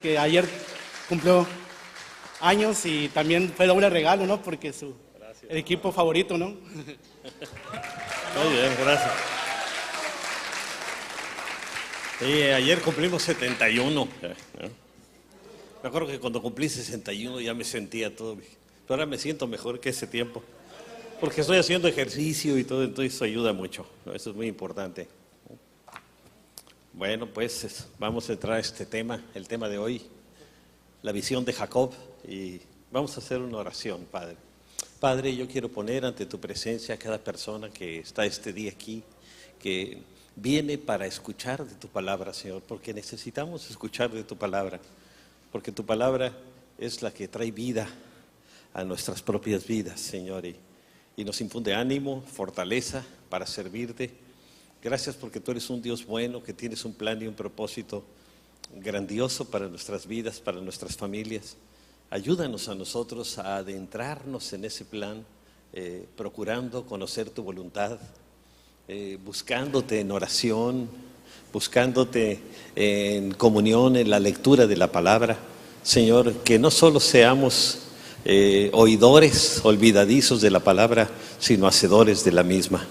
que ayer cumplió años y también fue doble regalo, ¿no? Porque el equipo favorito, ¿no? Muy bien, gracias. Sí, ayer cumplimos 71. Me acuerdo que cuando cumplí 61 ya me sentía todo, pero ahora me siento mejor que ese tiempo, porque estoy haciendo ejercicio y todo, entonces eso ayuda mucho, ¿no? Eso es muy importante. Bueno, pues vamos a entrar a este tema, el tema de hoy, la visión de Jacob, y vamos a hacer una oración, Padre. Padre, yo quiero poner ante tu presencia a cada persona que está este día aquí, que viene para escuchar de tu palabra, Señor, porque necesitamos escuchar de tu palabra, porque tu palabra es la que trae vida a nuestras propias vidas, Señor, y nos infunde ánimo, fortaleza para servirte. Gracias porque tú eres un Dios bueno, que tienes un plan y un propósito grandioso para nuestras vidas, para nuestras familias. Ayúdanos a nosotros a adentrarnos en ese plan, procurando conocer tu voluntad, buscándote en oración, buscándote en comunión, en la lectura de la palabra. Señor, que no solo seamos oidores olvidadizos de la palabra, sino hacedores de la misma.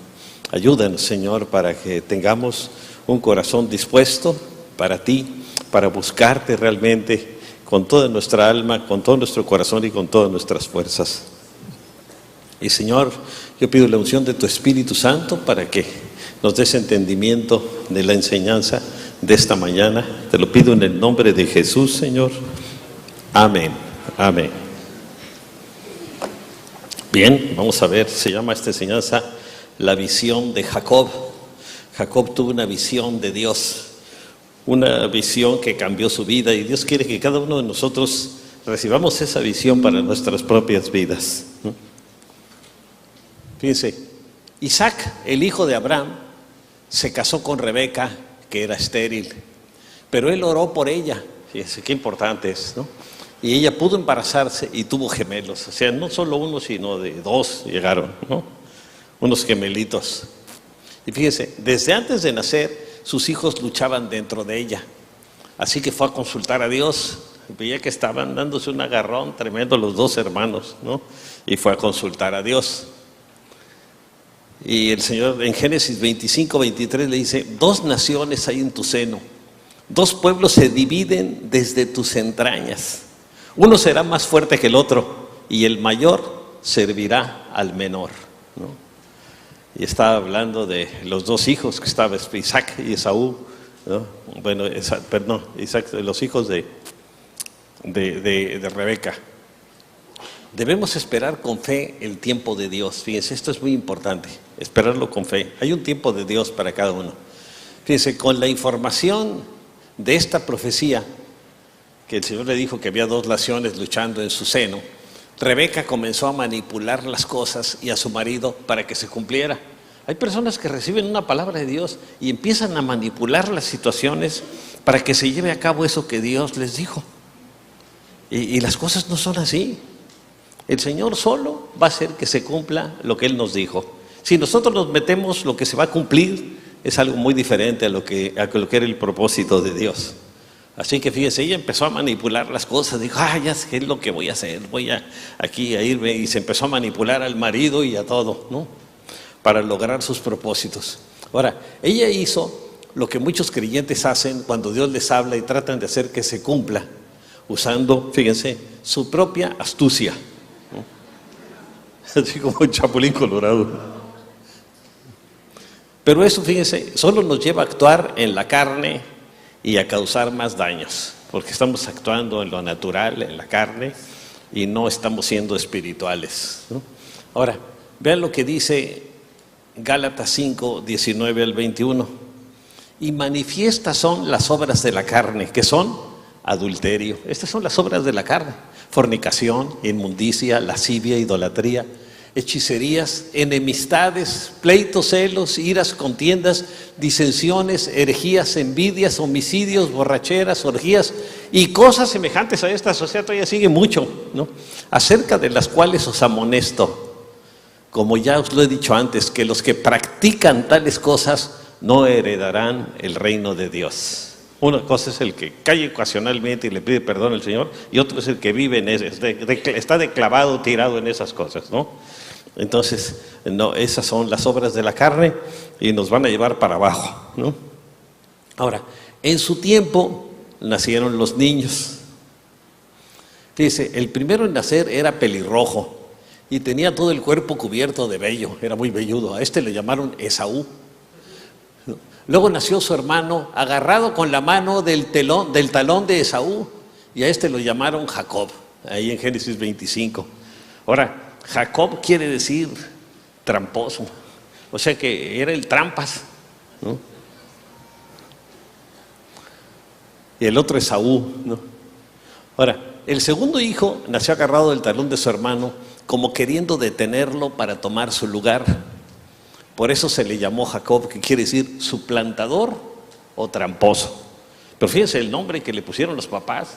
Ayúdanos, Señor, para que tengamos un corazón dispuesto para ti, para buscarte realmente con toda nuestra alma, con todo nuestro corazón y con todas nuestras fuerzas. Y Señor, yo pido la unción de tu Espíritu Santo para que nos des entendimiento de la enseñanza de esta mañana. Te lo pido en el nombre de Jesús, Señor. Amén. Amén. Bien, vamos a ver, se llama esta enseñanza la visión de Jacob. Jacob tuvo una visión de Dios, una visión que cambió su vida, y Dios quiere que cada uno de nosotros recibamos esa visión para nuestras propias vidas. Fíjense, Isaac, el hijo de Abraham, se casó con Rebeca, que era estéril, pero él oró por ella. Fíjense qué importante es, ¿no? Y ella pudo embarazarse y tuvo gemelos, o sea, no solo uno, sino de dos llegaron, ¿no? Unos gemelitos. Y fíjense, desde antes de nacer, sus hijos luchaban dentro de ella. Así que fue a consultar a Dios. Veía que estaban dándose un agarrón tremendo los dos hermanos, ¿no? Y fue a consultar a Dios. Y el Señor en Génesis 25-23 le dice: dos naciones hay en tu seno, dos pueblos se dividen desde tus entrañas. Uno será más fuerte que el otro, y el mayor servirá al menor, ¿no? Y estaba hablando de los dos hijos que estaban, Isaac y Esaú, ¿no? Bueno, Isaac, los hijos de Rebeca. Debemos esperar con fe el tiempo de Dios. Fíjense, esto es muy importante, esperarlo con fe. Hay un tiempo de Dios para cada uno. Fíjense, con la información de esta profecía, que el Señor le dijo que había dos naciones luchando en su seno, Rebeca comenzó a manipular las cosas y a su marido para que se cumpliera. Hay personas que reciben una palabra de Dios y empiezan a manipular las situaciones para que se lleve a cabo eso que Dios les dijo. Y las cosas no son así. El Señor solo va a hacer que se cumpla lo que Él nos dijo. Si nosotros nos metemos, lo que se va a cumplir es algo muy diferente a lo que era el propósito de Dios. Así que fíjese, ella empezó a manipular las cosas, dijo: ya sé qué es lo que voy a hacer, voy a irme, y se empezó a manipular al marido y a todo, ¿no? Para lograr sus propósitos. Ahora, ella hizo lo que muchos creyentes hacen cuando Dios les habla y tratan de hacer que se cumpla, usando, fíjense, su propia astucia, ¿no? Así como un chapulín colorado. Pero eso, fíjense, solo nos lleva a actuar en la carne y a causar más daños, porque estamos actuando en lo natural, en la carne, y no estamos siendo espirituales, ¿no? Ahora, vean lo que dice Gálatas 5, 19 al 21. Y manifiestas son las obras de la carne, que son adulterio. Estas son las obras de la carne: fornicación, inmundicia, lascivia, idolatría, hechicerías, enemistades, pleitos, celos, iras, contiendas, disensiones, herejías, envidias, homicidios, borracheras, orgías y cosas semejantes a estas. O sea, todavía sigue mucho, ¿no? Acerca de las cuales os amonesto, como ya os lo he dicho antes, que los que practican tales cosas no heredarán el reino de Dios. Una cosa es el que cae ocasionalmente y le pide perdón al Señor, y otro es el que vive en ese, está declavado, tirado en esas cosas, ¿no? Entonces, no, esas son las obras de la carne y nos van a llevar para abajo, ¿no? Ahora, en su tiempo nacieron los niños. Fíjese, el primero en nacer era pelirrojo y tenía todo el cuerpo cubierto de vello, era muy velludo. A este le llamaron Esaú. Luego nació su hermano agarrado con la mano del talón de Esaú, y a este lo llamaron Jacob, ahí en Génesis 25. Ahora, Jacob quiere decir tramposo, o sea que era el trampas, ¿no? Y el otro Esaú, ¿no? Ahora, el segundo hijo nació agarrado del talón de su hermano, como queriendo detenerlo para tomar su lugar. Por eso se le llamó Jacob, que quiere decir suplantador o tramposo. Pero fíjense el nombre que le pusieron los papás,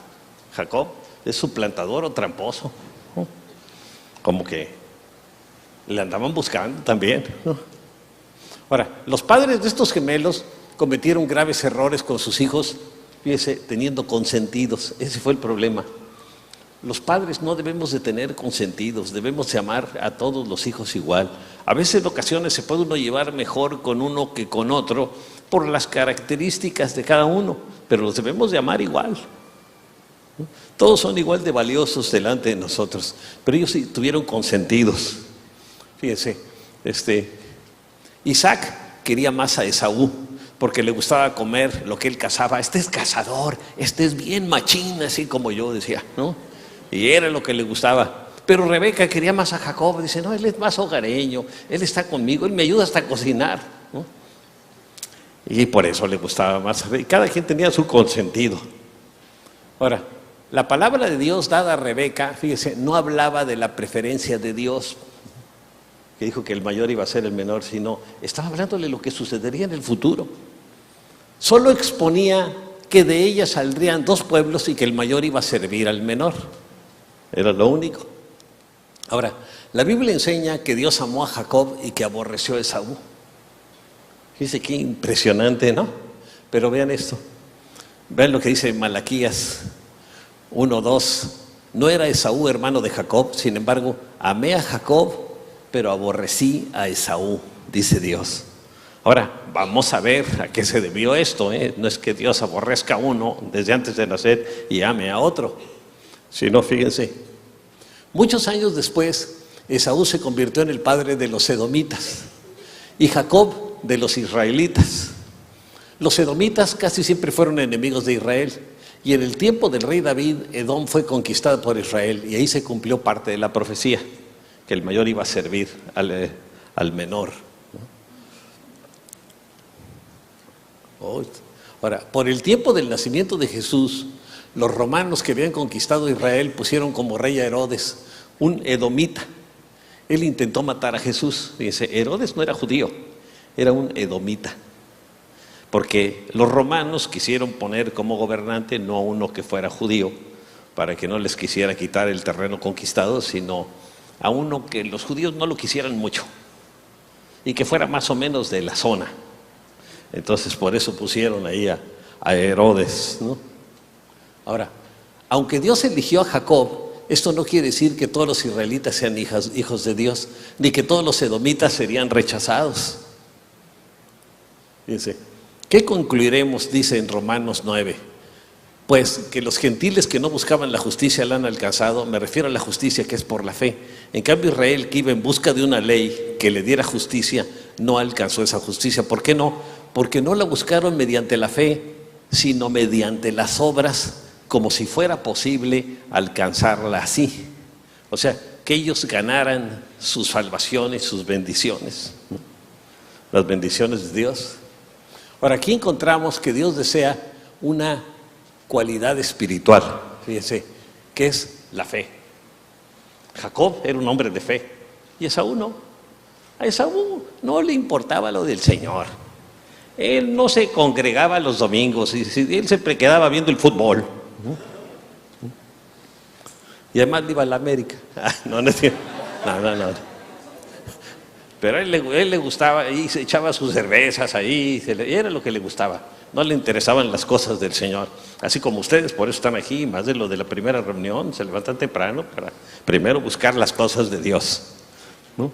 Jacob, es suplantador o tramposo, ¿no? Como que le andaban buscando también, ¿no? Ahora, los padres de estos gemelos cometieron graves errores con sus hijos, fíjense, teniendo consentidos. Ese fue el problema. Los padres no debemos de tener consentidos, debemos de amar a todos los hijos igual. A veces en ocasiones se puede uno llevar mejor con uno que con otro por las características de cada uno, pero los debemos de amar igual. Todos son igual de valiosos delante de nosotros, pero ellos sí tuvieron consentidos. Fíjense, Isaac quería más a Esaú, porque le gustaba comer lo que él cazaba. Este es cazador, este es bien machín, así como yo decía, ¿no? Y era lo que le gustaba. Pero Rebeca quería más a Jacob, dice, no, él es más hogareño, él está conmigo, él me ayuda hasta a cocinar, ¿no? Y por eso le gustaba más. Cada quien tenía su consentido. Ahora, la palabra de Dios dada a Rebeca, fíjese, no hablaba de la preferencia de Dios, que dijo que el mayor iba a ser el menor, sino estaba hablándole de lo que sucedería en el futuro. Solo exponía que de ella saldrían dos pueblos y que el mayor iba a servir al menor. Era lo único. Ahora, la Biblia enseña que Dios amó a Jacob y que aborreció a Esaú. Fíjense qué impresionante, ¿no? Pero vean esto. Vean lo que dice Malaquías 1:2. No era Esaú hermano de Jacob, sin embargo, amé a Jacob, pero aborrecí a Esaú, dice Dios. Ahora, vamos a ver a qué se debió esto, ¿eh? No es que Dios aborrezca a uno desde antes de nacer y ame a otro, sino, fíjense, muchos años después, Esaú se convirtió en el padre de los edomitas y Jacob de los israelitas. Los edomitas casi siempre fueron enemigos de Israel, y en el tiempo del rey David, Edom fue conquistada por Israel, y ahí se cumplió parte de la profecía, que el mayor iba a servir al menor. Ahora, por el tiempo del nacimiento de Jesús, los romanos que habían conquistado Israel pusieron como rey a Herodes, un edomita. Él intentó matar a Jesús. Fíjense, Herodes no era judío, era un edomita, porque los romanos quisieron poner como gobernante no a uno que fuera judío, para que no les quisiera quitar el terreno conquistado, sino a uno que los judíos no lo quisieran mucho y que fuera más o menos de la zona. Entonces por eso pusieron ahí a Herodes, ¿no? Ahora, aunque Dios eligió a Jacob, esto no quiere decir que todos los israelitas sean hijos de Dios, ni que todos los edomitas serían rechazados. Fíjense, ¿qué concluiremos? Dice en Romanos 9. Pues que los gentiles que no buscaban la justicia la han alcanzado. Me refiero a la justicia que es por la fe. En cambio, Israel, que iba en busca de una ley que le diera justicia, no alcanzó esa justicia. ¿Por qué no? Porque no la buscaron mediante la fe, sino mediante las obras, como si fuera posible alcanzarla así. O sea, que ellos ganaran su salvación y sus bendiciones, ¿no? Las bendiciones de Dios. Ahora, aquí encontramos que Dios desea una cualidad espiritual, fíjense, que es la fe. Jacob era un hombre de fe y Esaú no. A Esaú no le importaba lo del Señor. Él no se congregaba los domingos y él siempre quedaba viendo el fútbol. Y además iba a la América. No. Pero a él le gustaba y se echaba sus cervezas ahí, era lo que le gustaba. no le interesaban las cosas del Señor. Así como ustedes, por eso están aquí, más de lo de la primera reunión, se levantan temprano para primero buscar las cosas de Dios, ¿no?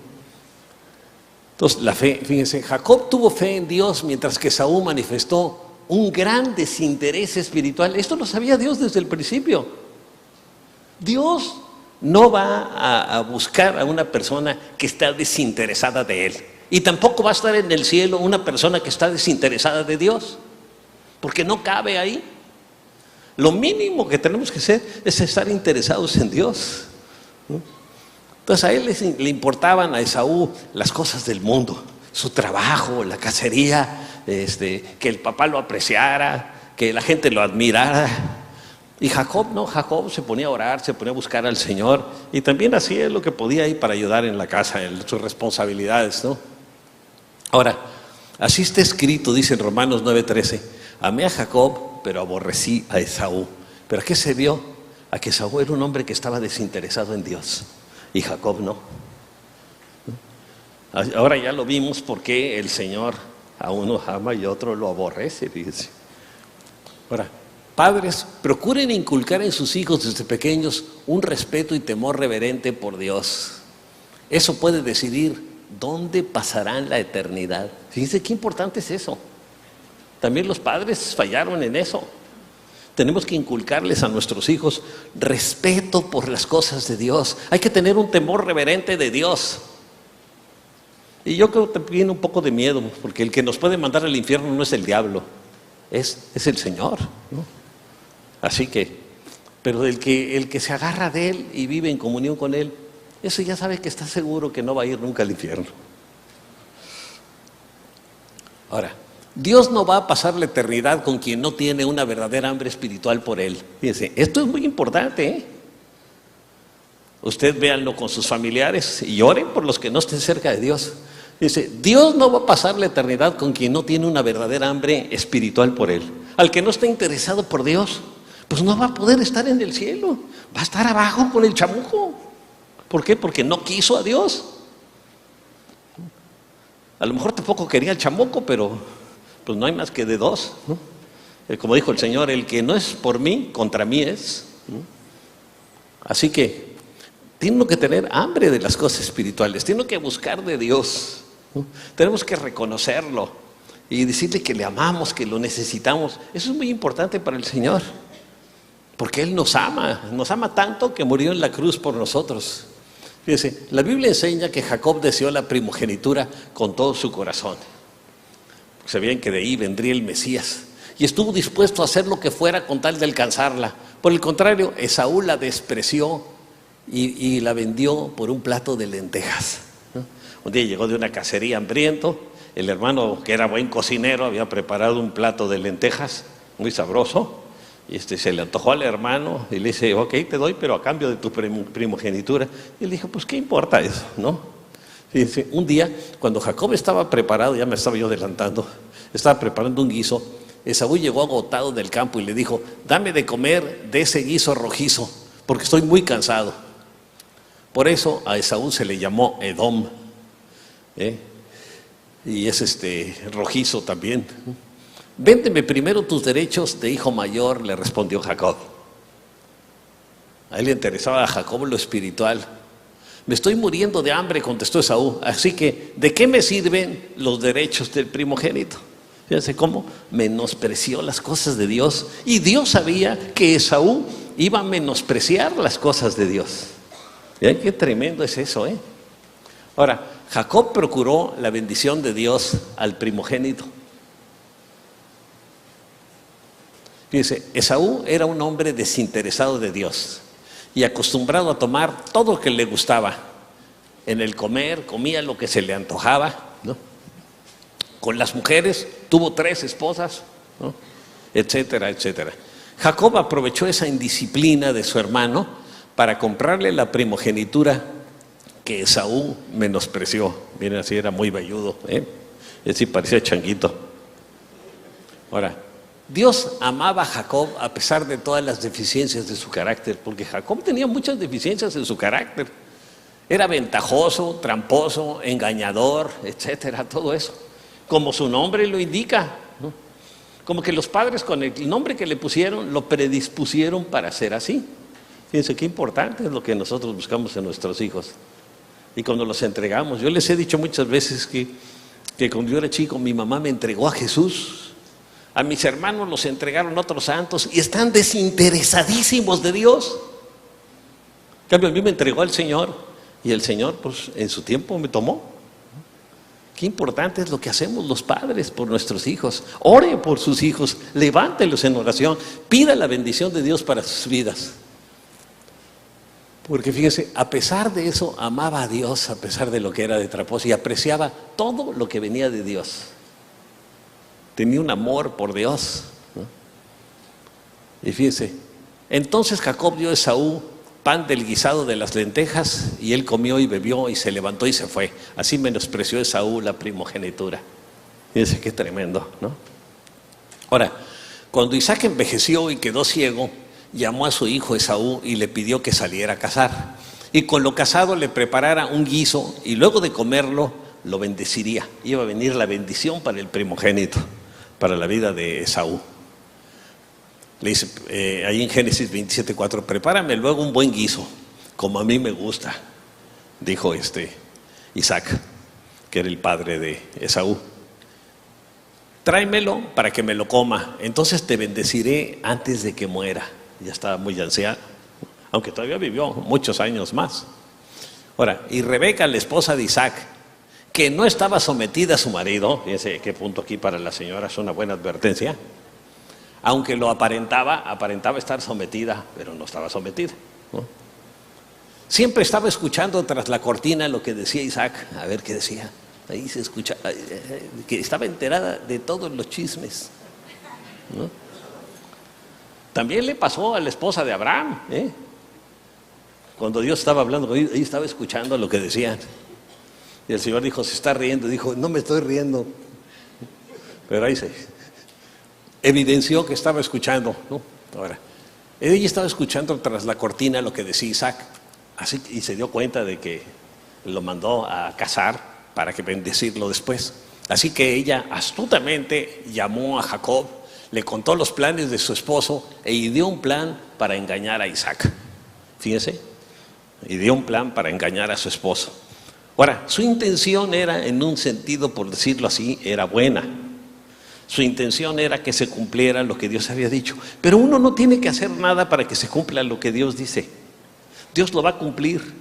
Entonces, la fe, fíjense, Jacob tuvo fe en Dios mientras que Esaú manifestó un gran desinterés espiritual. Esto lo sabía Dios desde el principio. Dios no va a buscar a una persona que está desinteresada de Él. Y tampoco va a estar en el cielo una persona que está desinteresada de Dios, porque no cabe ahí. Lo mínimo que tenemos que hacer es estar interesados en Dios, ¿no? Entonces a él le importaban, a Esaú, las cosas del mundo, su trabajo, la cacería, que el papá lo apreciara, que la gente lo admirara. Y Jacob no, Jacob se ponía a orar, se ponía a buscar al Señor y también hacía lo que podía ahí para ayudar en la casa, en sus responsabilidades, ¿no? Ahora, así está escrito, dice en Romanos 9:13, amé a Jacob, pero aborrecí a Esaú. ¿Pero a qué se vio? A que Esaú era un hombre que estaba desinteresado en Dios y Jacob no. Ahora ya lo vimos porque el Señor a uno ama y a otro lo aborrece, fíjense. Ahora, padres, procuren inculcar en sus hijos desde pequeños un respeto y temor reverente por Dios. Eso puede decidir dónde pasarán la eternidad. Fíjense qué importante es eso. También los padres fallaron en eso. Tenemos que inculcarles a nuestros hijos respeto por las cosas de Dios. Hay que tener un temor reverente de Dios. Y yo creo que tiene un poco de miedo, porque el que nos puede mandar al infierno no es el diablo, es el Señor, ¿no? Así que, pero el que se agarra de Él y vive en comunión con Él, eso ya sabe que está seguro que no va a ir nunca al infierno. Ahora, Dios no va a pasar la eternidad con quien no tiene una verdadera hambre espiritual por Él. Fíjense, esto es muy importante, ¿eh? Usted véanlo con sus familiares y oren por los que no estén cerca de Dios. Dice, Dios no va a pasar la eternidad con quien no tiene una verdadera hambre espiritual por Él. Al que no está interesado por Dios, pues no va a poder estar en el cielo. Va a estar abajo con el chamuco. ¿Por qué? Porque no quiso a Dios. A lo mejor tampoco quería el chamuco, pero pues no hay más que de dos, ¿no? Como dijo el Señor, el que no es por mí, contra mí es, ¿no? Así que tenemos que tener hambre de las cosas espirituales, tenemos que buscar de Dios, ¿no? Tenemos que reconocerlo y decirle que le amamos, que lo necesitamos. Eso es muy importante para el Señor, porque Él nos ama tanto que murió en la cruz por nosotros. Fíjense, la Biblia enseña que Jacob deseó la primogenitura con todo su corazón. Sabían que de ahí vendría el Mesías y estuvo dispuesto a hacer lo que fuera con tal de alcanzarla. Por el contrario, Esaú la despreció y la vendió por un plato de lentejas, ¿no? Un día llegó de una cacería hambriento, el hermano, que era buen cocinero, había preparado un plato de lentejas muy sabroso, y se le antojó al hermano y le dice, ok, te doy, pero a cambio de tu primogenitura. Y él dijo, pues qué importa eso, ¿no? Fíjense, un día, cuando Jacob estaba preparado, ya me estaba yo adelantando, estaba preparando un guiso, Esaú llegó agotado del campo y le dijo, dame de comer de ese guiso rojizo, porque estoy muy cansado. Por eso a Esaú se le llamó Edom, y es rojizo también. Véndeme primero tus derechos de hijo mayor, le respondió Jacob. A él le interesaba a Jacob lo espiritual. Me estoy muriendo de hambre, contestó Esaú, así que ¿de qué me sirven los derechos del primogénito? Fíjense cómo menospreció las cosas de Dios, y Dios sabía que Esaú iba a menospreciar las cosas de Dios. Miren qué tremendo es eso, ¿eh? Ahora, Jacob procuró la bendición de Dios al primogénito. Fíjense, Esaú era un hombre desinteresado de Dios y acostumbrado a tomar todo lo que le gustaba. En el comer, comía lo que se le antojaba, ¿no? Con las mujeres, tuvo 3 esposas, ¿no? Etcétera, etcétera. Jacob aprovechó esa indisciplina de su hermano para comprarle la primogenitura que Esaú menospreció. Miren, así era muy velludo, ¿eh? Así parecía changuito. Ahora, Dios amaba a Jacob a pesar de todas las deficiencias de su carácter, porque Jacob tenía muchas deficiencias en su carácter. Era ventajoso, tramposo, engañador, etcétera, todo eso. Como su nombre lo indica, ¿no? Como que los padres con el nombre que le pusieron lo predispusieron para ser así. Fíjense qué importante es lo que nosotros buscamos en nuestros hijos. Y cuando los entregamos, yo les he dicho muchas veces que cuando yo era chico mi mamá me entregó a Jesús, a mis hermanos los entregaron a otros santos y están desinteresadísimos de Dios. En cambio a mí me entregó al Señor y el Señor pues en su tiempo me tomó. Qué importante es lo que hacemos los padres por nuestros hijos. Ore por sus hijos, levántelos en oración, pida la bendición de Dios para sus vidas. Porque fíjese, a pesar de eso, amaba a Dios, a pesar de lo que era de traposo, y apreciaba todo lo que venía de Dios. Tenía un amor por Dios, ¿no? Y fíjese, entonces Jacob dio a Esaú pan del guisado de las lentejas, y él comió y bebió y se levantó y se fue. Así menospreció Esaú la primogenitura. Fíjese qué tremendo, ¿no? Ahora, cuando Isaac envejeció y quedó ciego, llamó a su hijo Esaú y le pidió que saliera a cazar. Y con lo cazado le preparara un guiso y luego de comerlo lo bendeciría. Iba a venir la bendición para el primogénito, para la vida de Esaú. Le dice ahí en Génesis 27:4, prepárame luego un buen guiso, como a mí me gusta, dijo Isaac, que era el padre de Esaú. Tráemelo para que me lo coma, entonces te bendeciré antes de que muera. Ya estaba muy anciano, aunque todavía vivió muchos años más. Ahora, y Rebeca, la esposa de Isaac, que no estaba sometida a su marido, fíjense qué punto aquí para la señora es una buena advertencia, aunque lo aparentaba estar sometida, pero no estaba sometida, ¿no? Siempre estaba escuchando tras la cortina lo que decía Isaac, a ver qué decía. Ahí se escucha, que estaba enterada de todos los chismes, ¿no? También le pasó a la esposa de Abraham, cuando Dios estaba hablando, ahí estaba escuchando lo que decían. Y el Señor dijo, se está riendo. Dijo, no me estoy riendo. Pero ahí se evidenció que estaba escuchando, ¿no? Ahora, ella estaba escuchando tras la cortina lo que decía Isaac, así, y se dio cuenta de que lo mandó a cazar para que bendecirlo después. Así que ella astutamente llamó a Jacob, le contó los planes de su esposo e ideó un plan para engañar a Isaac. Fíjense, ideó un plan para engañar a su esposo. Ahora, su intención era, en un sentido, por decirlo así, era buena. Su intención era que se cumpliera lo que Dios había dicho. Pero uno no tiene que hacer nada para que se cumpla lo que Dios dice. Dios lo va a cumplir.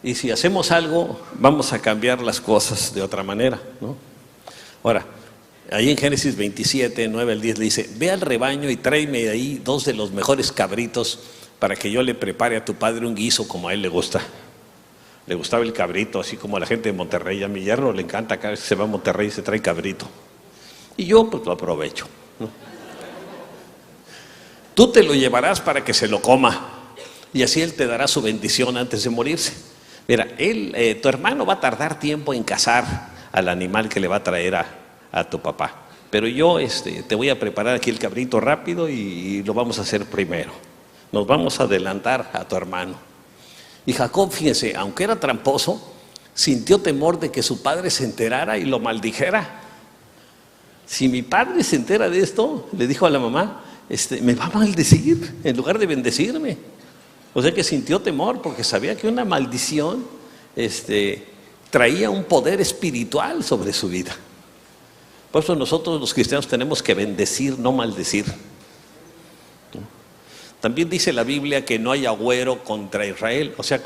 Y si hacemos algo, vamos a cambiar las cosas de otra manera, ¿no? Ahora, ahí en Génesis 27, 9 al 10 le dice, ve al rebaño y tráeme de ahí 2 de los mejores cabritos para que yo le prepare a tu padre un guiso como a él le gusta. Le gustaba el cabrito, así como a la gente de Monterrey. A mi yerno le encanta, cada vez que se va a Monterrey se trae cabrito. Y yo pues lo aprovecho, ¿no? Tú te lo llevarás para que se lo coma y así él te dará su bendición antes de morirse. Mira, tu hermano va a tardar tiempo en cazar al animal que le va a traer a tu papá. Pero yo te voy a preparar aquí el cabrito rápido y lo vamos a hacer primero. Nos vamos a adelantar a tu hermano. Y Jacob, fíjense, aunque era tramposo, sintió temor de que su padre se enterara y lo maldijera. Si mi padre se entera de esto, le dijo a la mamá, me va a maldecir en lugar de bendecirme. O sea que sintió temor porque sabía que una maldición traía un poder espiritual sobre su vida. Por eso nosotros los cristianos tenemos que bendecir, no maldecir. También dice la Biblia que no hay agüero contra Israel, o sea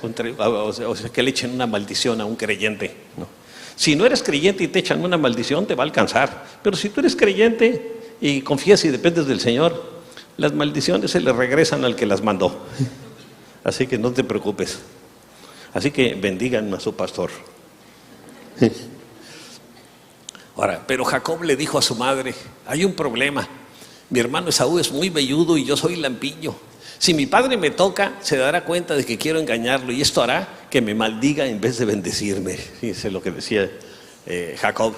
que le echen una maldición a un creyente, ¿no? Si no eres creyente y te echan una maldición, te va a alcanzar. Pero si tú eres creyente y confías y dependes del Señor, las maldiciones se le regresan al que las mandó. Así que no te preocupes. Así que bendigan a su pastor. Ahora, pero Jacob le dijo a su madre, hay un problema. Mi hermano Esaú es muy velludo y yo soy lampiño. Si mi padre me toca, se dará cuenta de que quiero engañarlo y esto hará que me maldiga en vez de bendecirme. Fíjense lo que decía Jacob.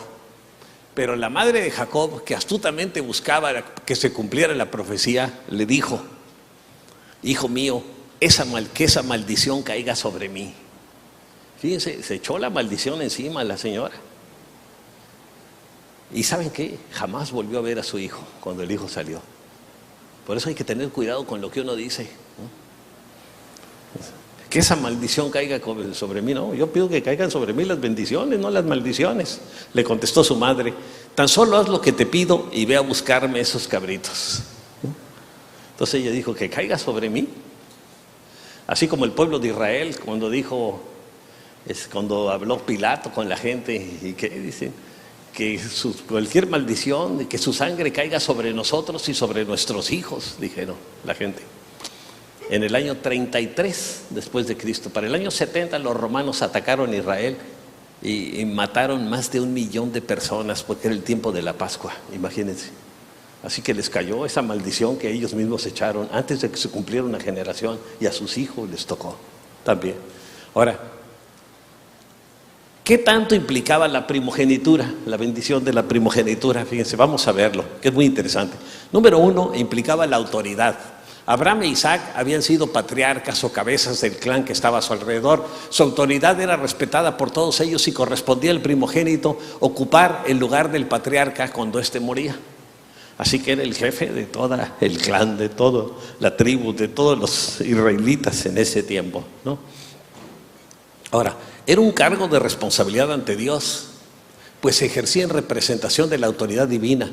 Pero la madre de Jacob, que astutamente buscaba que se cumpliera la profecía, le dijo, hijo mío, que esa maldición caiga sobre mí. Fíjense, se echó la maldición encima a la señora. Y ¿saben qué? Jamás volvió a ver a su hijo cuando el hijo salió. Por eso hay que tener cuidado con lo que uno dice, ¿no? Que esa maldición caiga sobre mí, no, yo pido que caigan sobre mí las bendiciones, no las maldiciones. Le contestó su madre: tan solo haz lo que te pido y ve a buscarme esos cabritos. Entonces ella dijo: que caiga sobre mí. Así como el pueblo de Israel cuando dijo, cuando habló Pilato con la gente, y que dicen que cualquier maldición, que su sangre caiga sobre nosotros y sobre nuestros hijos, dijeron la gente. En el año 33 después de Cristo, para el año 70 los romanos atacaron Israel y mataron más de 1 millón de personas, porque era el tiempo de la Pascua, imagínense. Así que les cayó esa maldición que ellos mismos echaron antes de que se cumpliera una generación, y a sus hijos les tocó también. Ahora, ¿qué tanto implicaba la primogenitura, la bendición de la primogenitura? Fíjense, vamos a verlo, que es muy interesante. Número 1, implicaba la autoridad. Abraham e Isaac habían sido patriarcas o cabezas del clan que estaba a su alrededor. Su autoridad era respetada por todos ellos y correspondía al primogénito ocupar el lugar del patriarca cuando éste moría. Así que era el jefe de todo el clan, de toda la tribu, de todos los israelitas en ese tiempo, ¿no? Ahora, era un cargo de responsabilidad ante Dios, pues se ejercía en representación de la autoridad divina.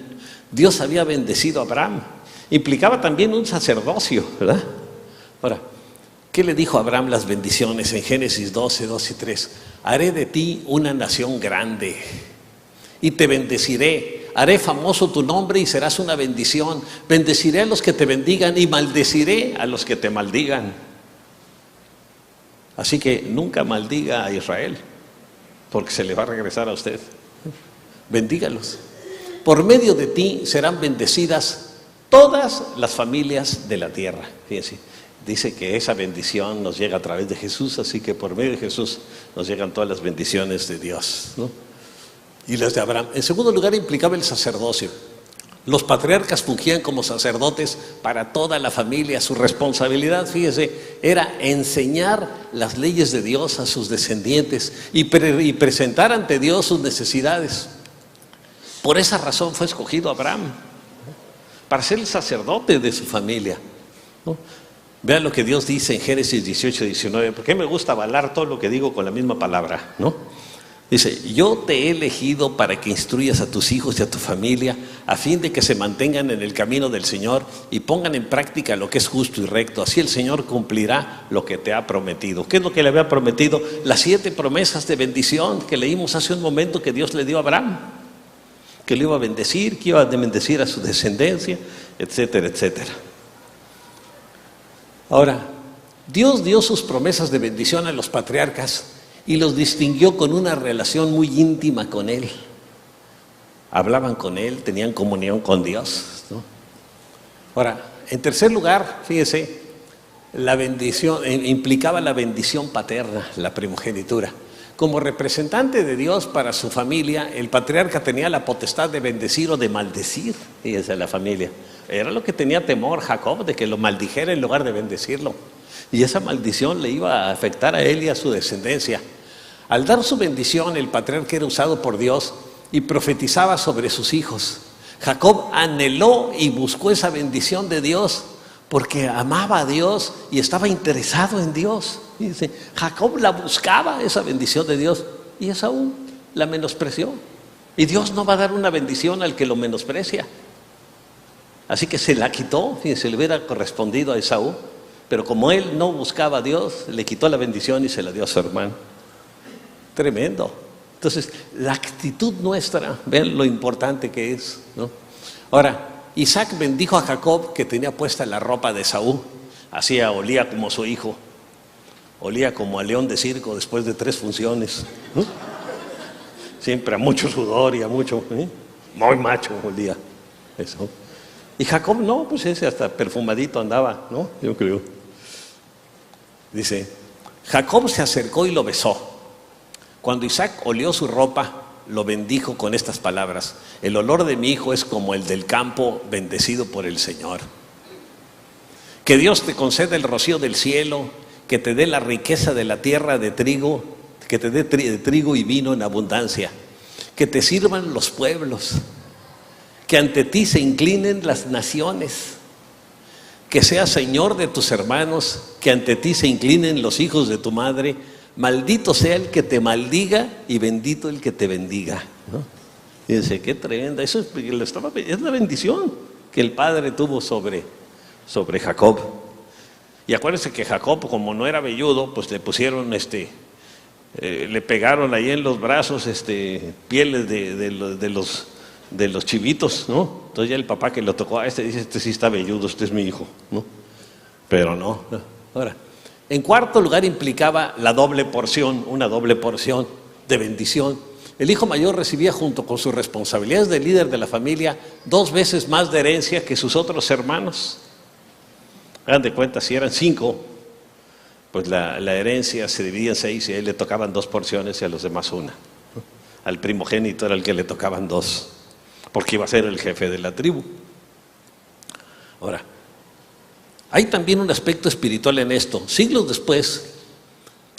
Dios había bendecido a Abraham. Implicaba también un sacerdocio, ¿verdad? Ahora, ¿qué le dijo a Abraham las bendiciones en Génesis 12, 2 y 3? Haré de ti una nación grande y te bendeciré. Haré famoso tu nombre y serás una bendición. Bendeciré a los que te bendigan y maldeciré a los que te maldigan. Así que nunca maldiga a Israel, porque se le va a regresar a usted. Bendígalos. Por medio de ti serán bendecidas todas las familias de la tierra. Fíjense, dice que esa bendición nos llega a través de Jesús, así que por medio de Jesús nos llegan todas las bendiciones de Dios, ¿no? Y las de Abraham. En segundo lugar, implicaba el sacerdocio. Los patriarcas fungían como sacerdotes para toda la familia. Su responsabilidad, fíjese, era enseñar las leyes de Dios a sus descendientes y presentar ante Dios sus necesidades. Por esa razón fue escogido Abraham, para ser el sacerdote de su familia, ¿no? Vean lo que Dios dice en Génesis 18, 19, porque me gusta avalar todo lo que digo con la misma palabra, ¿no? Dice: yo te he elegido para que instruyas a tus hijos y a tu familia, a fin de que se mantengan en el camino del Señor y pongan en práctica lo que es justo y recto. Así el Señor cumplirá lo que te ha prometido. ¿Qué es lo que le había prometido? Las 7 promesas de bendición que leímos hace un momento que Dios le dio a Abraham. Que le iba a bendecir, que iba a bendecir a su descendencia, etcétera, etcétera. Ahora, Dios dio sus promesas de bendición a los patriarcas y los distinguió con una relación muy íntima con Él. Hablaban con Él, tenían comunión con Dios, ¿no? Ahora, en tercer lugar, fíjese, la bendición implicaba la bendición paterna, la primogenitura. Como representante de Dios para su familia, el patriarca tenía la potestad de bendecir o de maldecir, fíjense, a la familia. Era lo que tenía temor Jacob, de que lo maldijera en lugar de bendecirlo. Y esa maldición le iba a afectar a él y a su descendencia. Al dar su bendición, el patriarca era usado por Dios y profetizaba sobre sus hijos. Jacob anheló y buscó esa bendición de Dios porque amaba a Dios y estaba interesado en Dios. Dice, Jacob la buscaba, esa bendición de Dios, y Esaú la menospreció. Y Dios no va a dar una bendición al que lo menosprecia. Así que se la quitó, fíjense, le hubiera correspondido a Esaú, pero como él no buscaba a Dios, le quitó la bendición y se la dio a su hermano. Tremendo. Entonces, la actitud nuestra, vean lo importante que es, ¿no? Ahora, Isaac bendijo a Jacob, que tenía puesta la ropa de Esaú. Así olía como su hijo. Olía como a león de circo después de 3 funciones, ¿no? Siempre a mucho sudor y a mucho, muy macho olía eso. Y Jacob no, pues ese hasta perfumadito andaba, ¿no? Yo creo. Dice, Jacob se acercó y lo besó. Cuando Isaac olió su ropa, lo bendijo con estas palabras: el olor de mi hijo es como el del campo bendecido por el Señor. Que Dios te conceda el rocío del cielo, que te dé la riqueza de la tierra de trigo, que te dé trigo y vino en abundancia. que te sirvan los pueblos, que ante ti se inclinen las naciones, que seas Señor de tus hermanos, que ante ti se inclinen los hijos de tu madre. Maldito sea el que te maldiga y bendito el que te bendiga, ¿no? Y dice, qué tremenda, eso es la bendición que el padre tuvo sobre Jacob. Y acuérdense que Jacob, como no era velludo, pues le pusieron le pegaron ahí en los brazos pieles de los chivitos, ¿no? Entonces ya el papá que lo tocó a dice, este sí está velludo, este es mi hijo, ¿no? Pero no. Ahora, en cuarto lugar implicaba la doble porción, una doble porción de bendición. El hijo mayor recibía, junto con sus responsabilidades de líder de la familia, 2 veces más de herencia que sus otros hermanos. Hagan de cuenta, si eran 5, pues la herencia se dividía en 6 y a él le tocaban 2 porciones y a los demás 1. Al primogénito era el que le tocaban 2, porque iba a ser el jefe de la tribu. Ahora, hay también un aspecto espiritual en esto. Siglos después,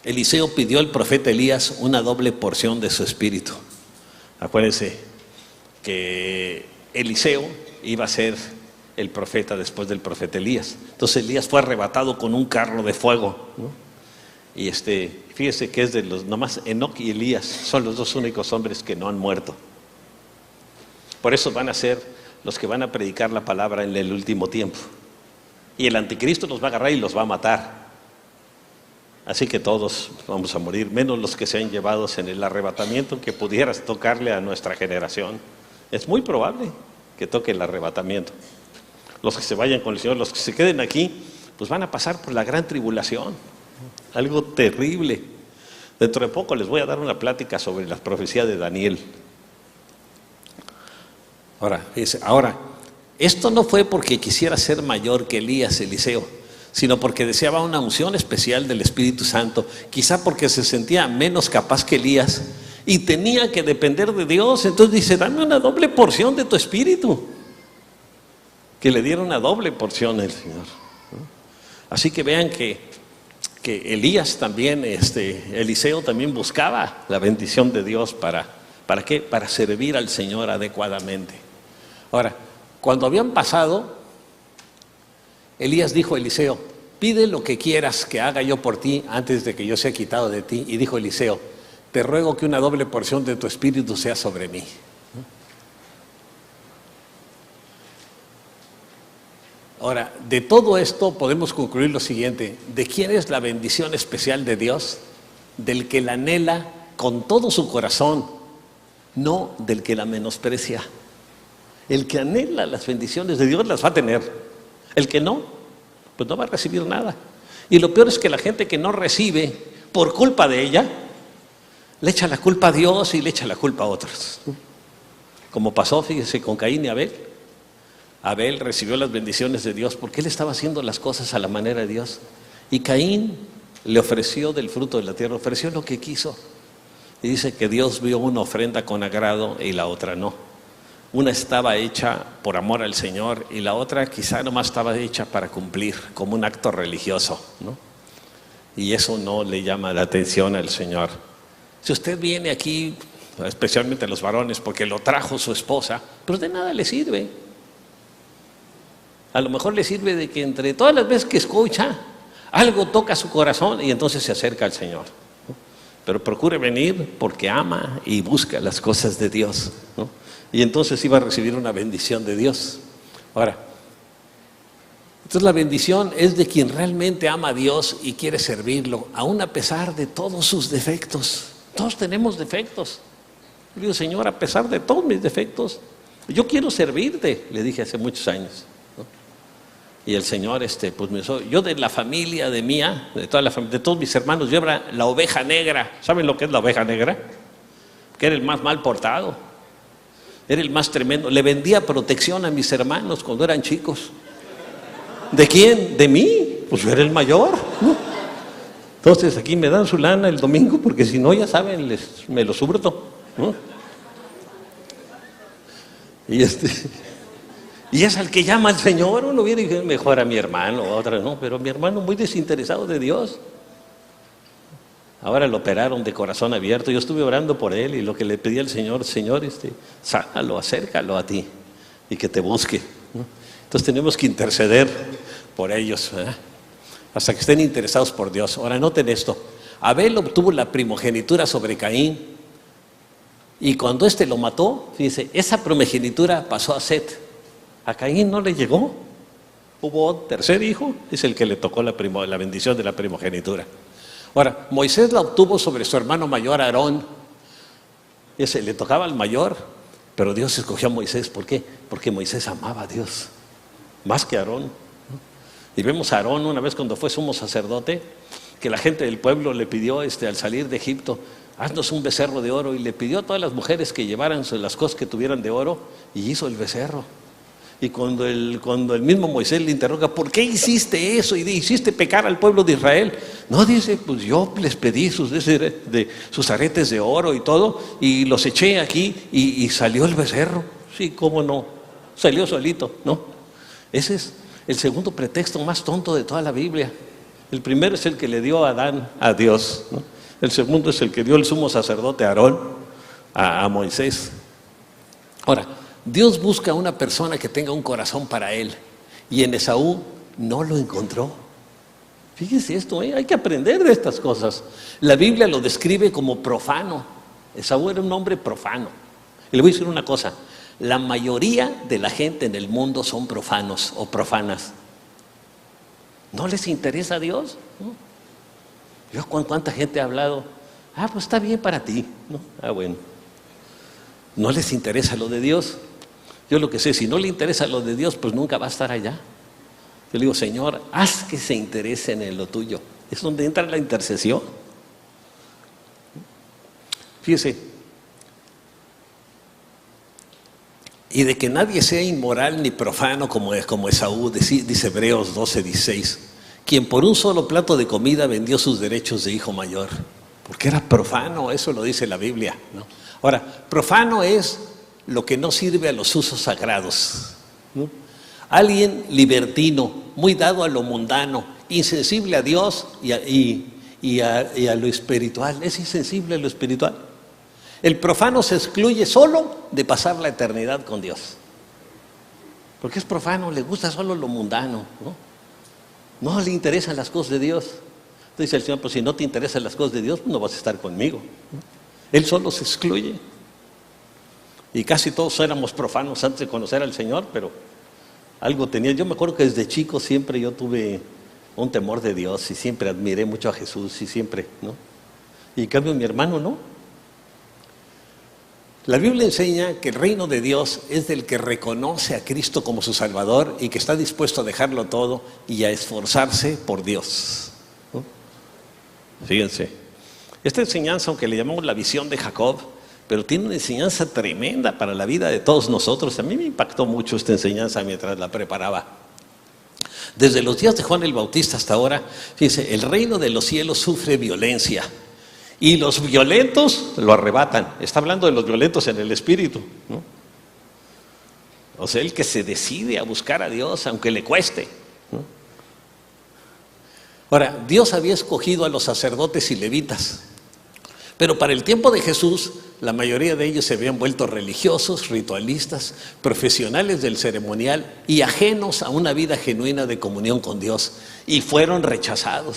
Eliseo pidió al profeta Elías una doble porción de su espíritu. Acuérdense que Eliseo iba a ser el profeta después del profeta Elías. Entonces Elías fue arrebatado con un carro de fuego, ¿no? Y fíjese que es de los, nomás Enoc y Elías son los 2 únicos hombres que no han muerto. Por eso van a ser los que van a predicar la palabra en el último tiempo. Y el anticristo los va a agarrar y los va a matar. Así que todos vamos a morir, menos los que sean llevados en el arrebatamiento, que pudieras tocarle a nuestra generación. Es muy probable que toque el arrebatamiento. Los que se vayan con el Señor, los que se queden aquí, pues van a pasar por la gran tribulación. Algo terrible. Dentro de poco les voy a dar una plática sobre la profecía de Daniel. Ahora, esto no fue porque quisiera ser mayor que Elías, Eliseo, sino porque deseaba una unción especial del Espíritu Santo, quizá porque se sentía menos capaz que Elías y tenía que depender de Dios. Entonces dice, dame una doble porción de tu espíritu. Que le diera una doble porción el Señor. Así que vean que Elías también, Eliseo también buscaba la bendición de Dios. ¿Para qué? Para servir al Señor adecuadamente. Ahora, cuando habían pasado, Elías dijo a Eliseo, pide lo que quieras que haga yo por ti antes de que yo sea quitado de ti. Y dijo Eliseo, te ruego que una doble porción de tu espíritu sea sobre mí. Ahora, de todo esto podemos concluir lo siguiente: ¿de quién es la bendición especial de Dios? Del que la anhela con todo su corazón, no del que la menosprecia. El que anhela las bendiciones de Dios las va a tener. El que no, pues no va a recibir nada. Y lo peor es que la gente que no recibe por culpa de ella, le echa la culpa a Dios y le echa la culpa a otros. Como pasó, fíjese, con Caín y Abel. Abel recibió las bendiciones de Dios porque él estaba haciendo las cosas a la manera de Dios. Y Caín le ofreció del fruto de la tierra, ofreció lo que quiso. Y dice que Dios vio una ofrenda con agrado y la otra no. Una estaba hecha por amor al Señor y la otra quizá nomás estaba hecha para cumplir, como un acto religioso, ¿no? Y eso no le llama la atención al Señor. Si usted viene aquí, especialmente los varones, porque lo trajo su esposa, pero de nada le sirve. A lo mejor le sirve de que entre todas las veces que escucha, algo toca su corazón y entonces se acerca al Señor, ¿no? Pero procure venir porque ama y busca las cosas de Dios, ¿no? Y entonces iba a recibir una bendición de Dios. Ahora, entonces la bendición es de quien realmente ama a Dios y quiere servirlo, aun a pesar de todos sus defectos. Todos tenemos defectos. Le digo, Señor, a pesar de todos mis defectos, yo quiero servirte, le dije hace muchos años, ¿no? Y el Señor, pues yo de la familia de mía, de toda la familia, de todos mis hermanos, yo era la oveja negra. ¿Saben lo que es la oveja negra? Que era el más mal portado, era el más tremendo. Le vendía protección a mis hermanos cuando eran chicos. ¿De quién? ¿De mí? Pues yo era el mayor, ¿no? Entonces aquí me dan su lana el domingo, porque si no, ya saben, me los hurto, ¿no? Y y es al que llama al Señor. Uno viene y dice, mejor a mi hermano, a otra no, pero mi hermano muy desinteresado de Dios. Ahora lo operaron de corazón abierto. Yo estuve orando por él y lo que le pedí al Señor, Señor, sánalo, acércalo a ti y que te busque, ¿no? Entonces tenemos que interceder por ellos, ¿verdad? Hasta que estén interesados por Dios. Ahora noten esto. Abel obtuvo la primogenitura sobre Caín y cuando éste lo mató, fíjense, esa primogenitura pasó a Set. A Caín no le llegó. Hubo un tercer hijo, es el que le tocó la bendición de la primogenitura. Ahora, Moisés la obtuvo sobre su hermano mayor Aarón. Ese le tocaba al mayor, pero Dios escogió a Moisés. ¿Por qué? Porque Moisés amaba a Dios más que Aarón, ¿no? Y vemos a Aarón una vez cuando fue sumo sacerdote, que la gente del pueblo le pidió al salir de Egipto, haznos un becerro de oro, y le pidió a todas las mujeres que llevaran las cosas que tuvieran de oro, y hizo el becerro. Y cuando el mismo Moisés le interroga, ¿por qué hiciste eso? Y hiciste pecar al pueblo de Israel. No, dice, pues yo les pedí sus aretes de oro y todo, y los eché aquí, y salió el becerro. Sí, cómo no, salió solito, ¿no? Ese es el segundo pretexto más tonto de toda la Biblia. El primero es el que le dio a Adán a Dios, ¿no? El segundo es el que dio el sumo sacerdote Aarón a Moisés. Ahora, Dios busca a una persona que tenga un corazón para Él, y en Esaú no lo encontró. Fíjese esto, hay que aprender de estas cosas. La Biblia lo describe como profano. Esaú era un hombre profano. Y le voy a decir una cosa, la mayoría de la gente en el mundo son profanos o profanas. ¿No les interesa a Dios? ¿No? Yo con cuánta gente he hablado, pues está bien para ti, ¿no? Bueno. No les interesa lo de Dios. Yo lo que sé, si no le interesa lo de Dios, pues nunca va a estar allá. Yo le digo, Señor, haz que se interesen en lo tuyo. Es donde entra la intercesión. Fíjese, y de que nadie sea inmoral ni profano como Esaú, dice Hebreos 12:16, quien por un solo plato de comida vendió sus derechos de hijo mayor, porque era profano, eso lo dice la Biblia, ¿no? Ahora, profano es lo que no sirve a los usos sagrados, ¿no? Alguien libertino, muy dado a lo mundano, insensible a Dios y a lo espiritual, es insensible a lo espiritual. El profano se excluye solo de pasar la eternidad con Dios, porque es profano, le gusta solo lo mundano, no le interesan las cosas de Dios. Entonces dice el Señor, pues si no te interesan las cosas de Dios, pues no vas a estar conmigo, ¿no? Él solo se excluye. Y casi todos éramos profanos antes de conocer al Señor, pero algo tenía. Yo me acuerdo que desde chico siempre yo tuve un temor de Dios y siempre admiré mucho a Jesús y siempre, ¿no? Y en cambio mi hermano no. La Biblia enseña que el reino de Dios es del que reconoce a Cristo como su Salvador y que está dispuesto a dejarlo todo y a esforzarse por Dios, ¿no? Fíjense, esta enseñanza, aunque le llamamos la visión de Jacob, pero tiene una enseñanza tremenda para la vida de todos nosotros. A mí me impactó mucho esta enseñanza mientras la preparaba. Desde los días de Juan el Bautista hasta ahora, fíjense, el reino de los cielos sufre violencia y los violentos lo arrebatan. Está hablando de los violentos en el espíritu, ¿no? O sea, el que se decide a buscar a Dios aunque le cueste, ¿no? Ahora, Dios había escogido a los sacerdotes y levitas, pero para el tiempo de Jesús, la mayoría de ellos se habían vuelto religiosos, ritualistas, profesionales del ceremonial y ajenos a una vida genuina de comunión con Dios, y fueron rechazados.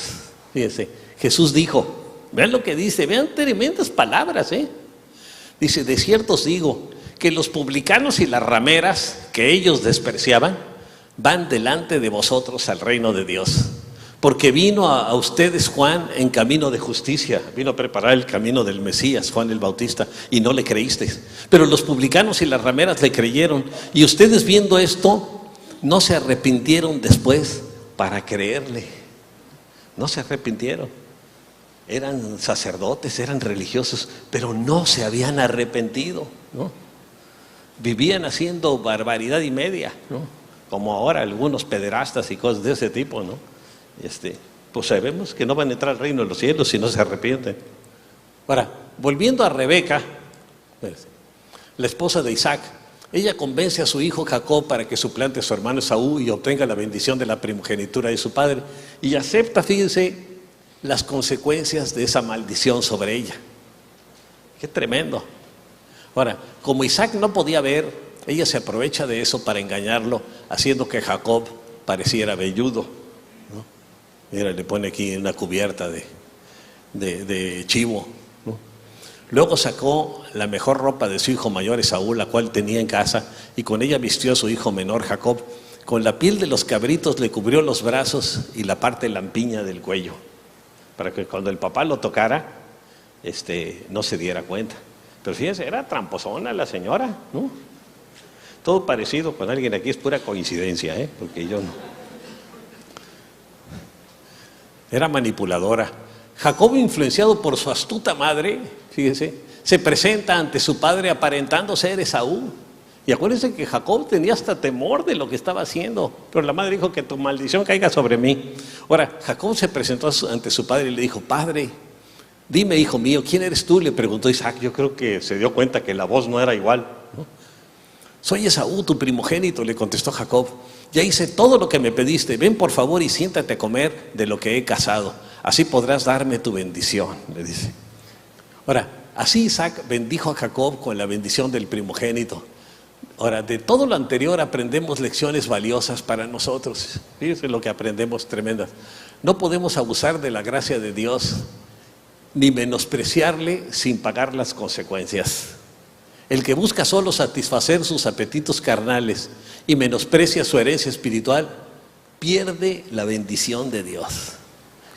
Fíjense, Jesús dijo, vean lo que dice, vean tremendas palabras, Dice, de cierto os digo que los publicanos y las rameras que ellos despreciaban van delante de vosotros al reino de Dios. Porque vino a ustedes Juan en camino de justicia, vino a preparar el camino del Mesías, Juan el Bautista, y no le creísteis. Pero los publicanos y las rameras le creyeron, y ustedes viendo esto, no se arrepintieron después para creerle. No se arrepintieron. Eran sacerdotes, eran religiosos, pero no se habían arrepentido, ¿no? Vivían haciendo barbaridad y media, ¿no? Como ahora algunos pederastas y cosas de ese tipo, ¿no? Pues sabemos que no van a entrar al reino de los cielos si no se arrepienten. Ahora, volviendo a Rebeca, la esposa de Isaac, ella convence a su hijo Jacob para que suplante a su hermano Esaú y obtenga la bendición de la primogenitura de su padre, y acepta, fíjense, las consecuencias de esa maldición sobre ella. ¡Qué tremendo! Ahora, como Isaac no podía ver, ella se aprovecha de eso para engañarlo, haciendo que Jacob pareciera velludo, ¿no? Mira, le pone aquí una cubierta de chivo, ¿no? Luego sacó la mejor ropa de su hijo mayor Esaú, la cual tenía en casa, y con ella vistió a su hijo menor Jacob. Con la piel de los cabritos le cubrió los brazos y la parte lampiña del cuello, para que cuando el papá lo tocara, no se diera cuenta. Pero fíjense, era tramposona la señora, ¿no? Todo parecido con alguien aquí es pura coincidencia, porque yo no. Era manipuladora. Jacob, influenciado por su astuta madre, fíjense, se presenta ante su padre aparentando ser Esaú. Y acuérdense que Jacob tenía hasta temor de lo que estaba haciendo, pero la madre dijo que tu maldición caiga sobre mí. Ahora, Jacob se presentó ante su padre y le dijo: padre, dime, hijo mío, ¿quién eres tú? Le preguntó Isaac. Yo creo que se dio cuenta que la voz no era igual, ¿no? Soy Esaú, tu primogénito, le contestó Jacob. Ya hice todo lo que me pediste, ven por favor y siéntate a comer de lo que he cazado, así podrás darme tu bendición, le dice. Ahora, así Isaac bendijo a Jacob con la bendición del primogénito. Ahora, de todo lo anterior aprendemos lecciones valiosas para nosotros. Fíjense lo que aprendemos, tremendas. No podemos abusar de la gracia de Dios, ni menospreciarle sin pagar las consecuencias. El que busca solo satisfacer sus apetitos carnales y menosprecia su herencia espiritual, pierde la bendición de Dios.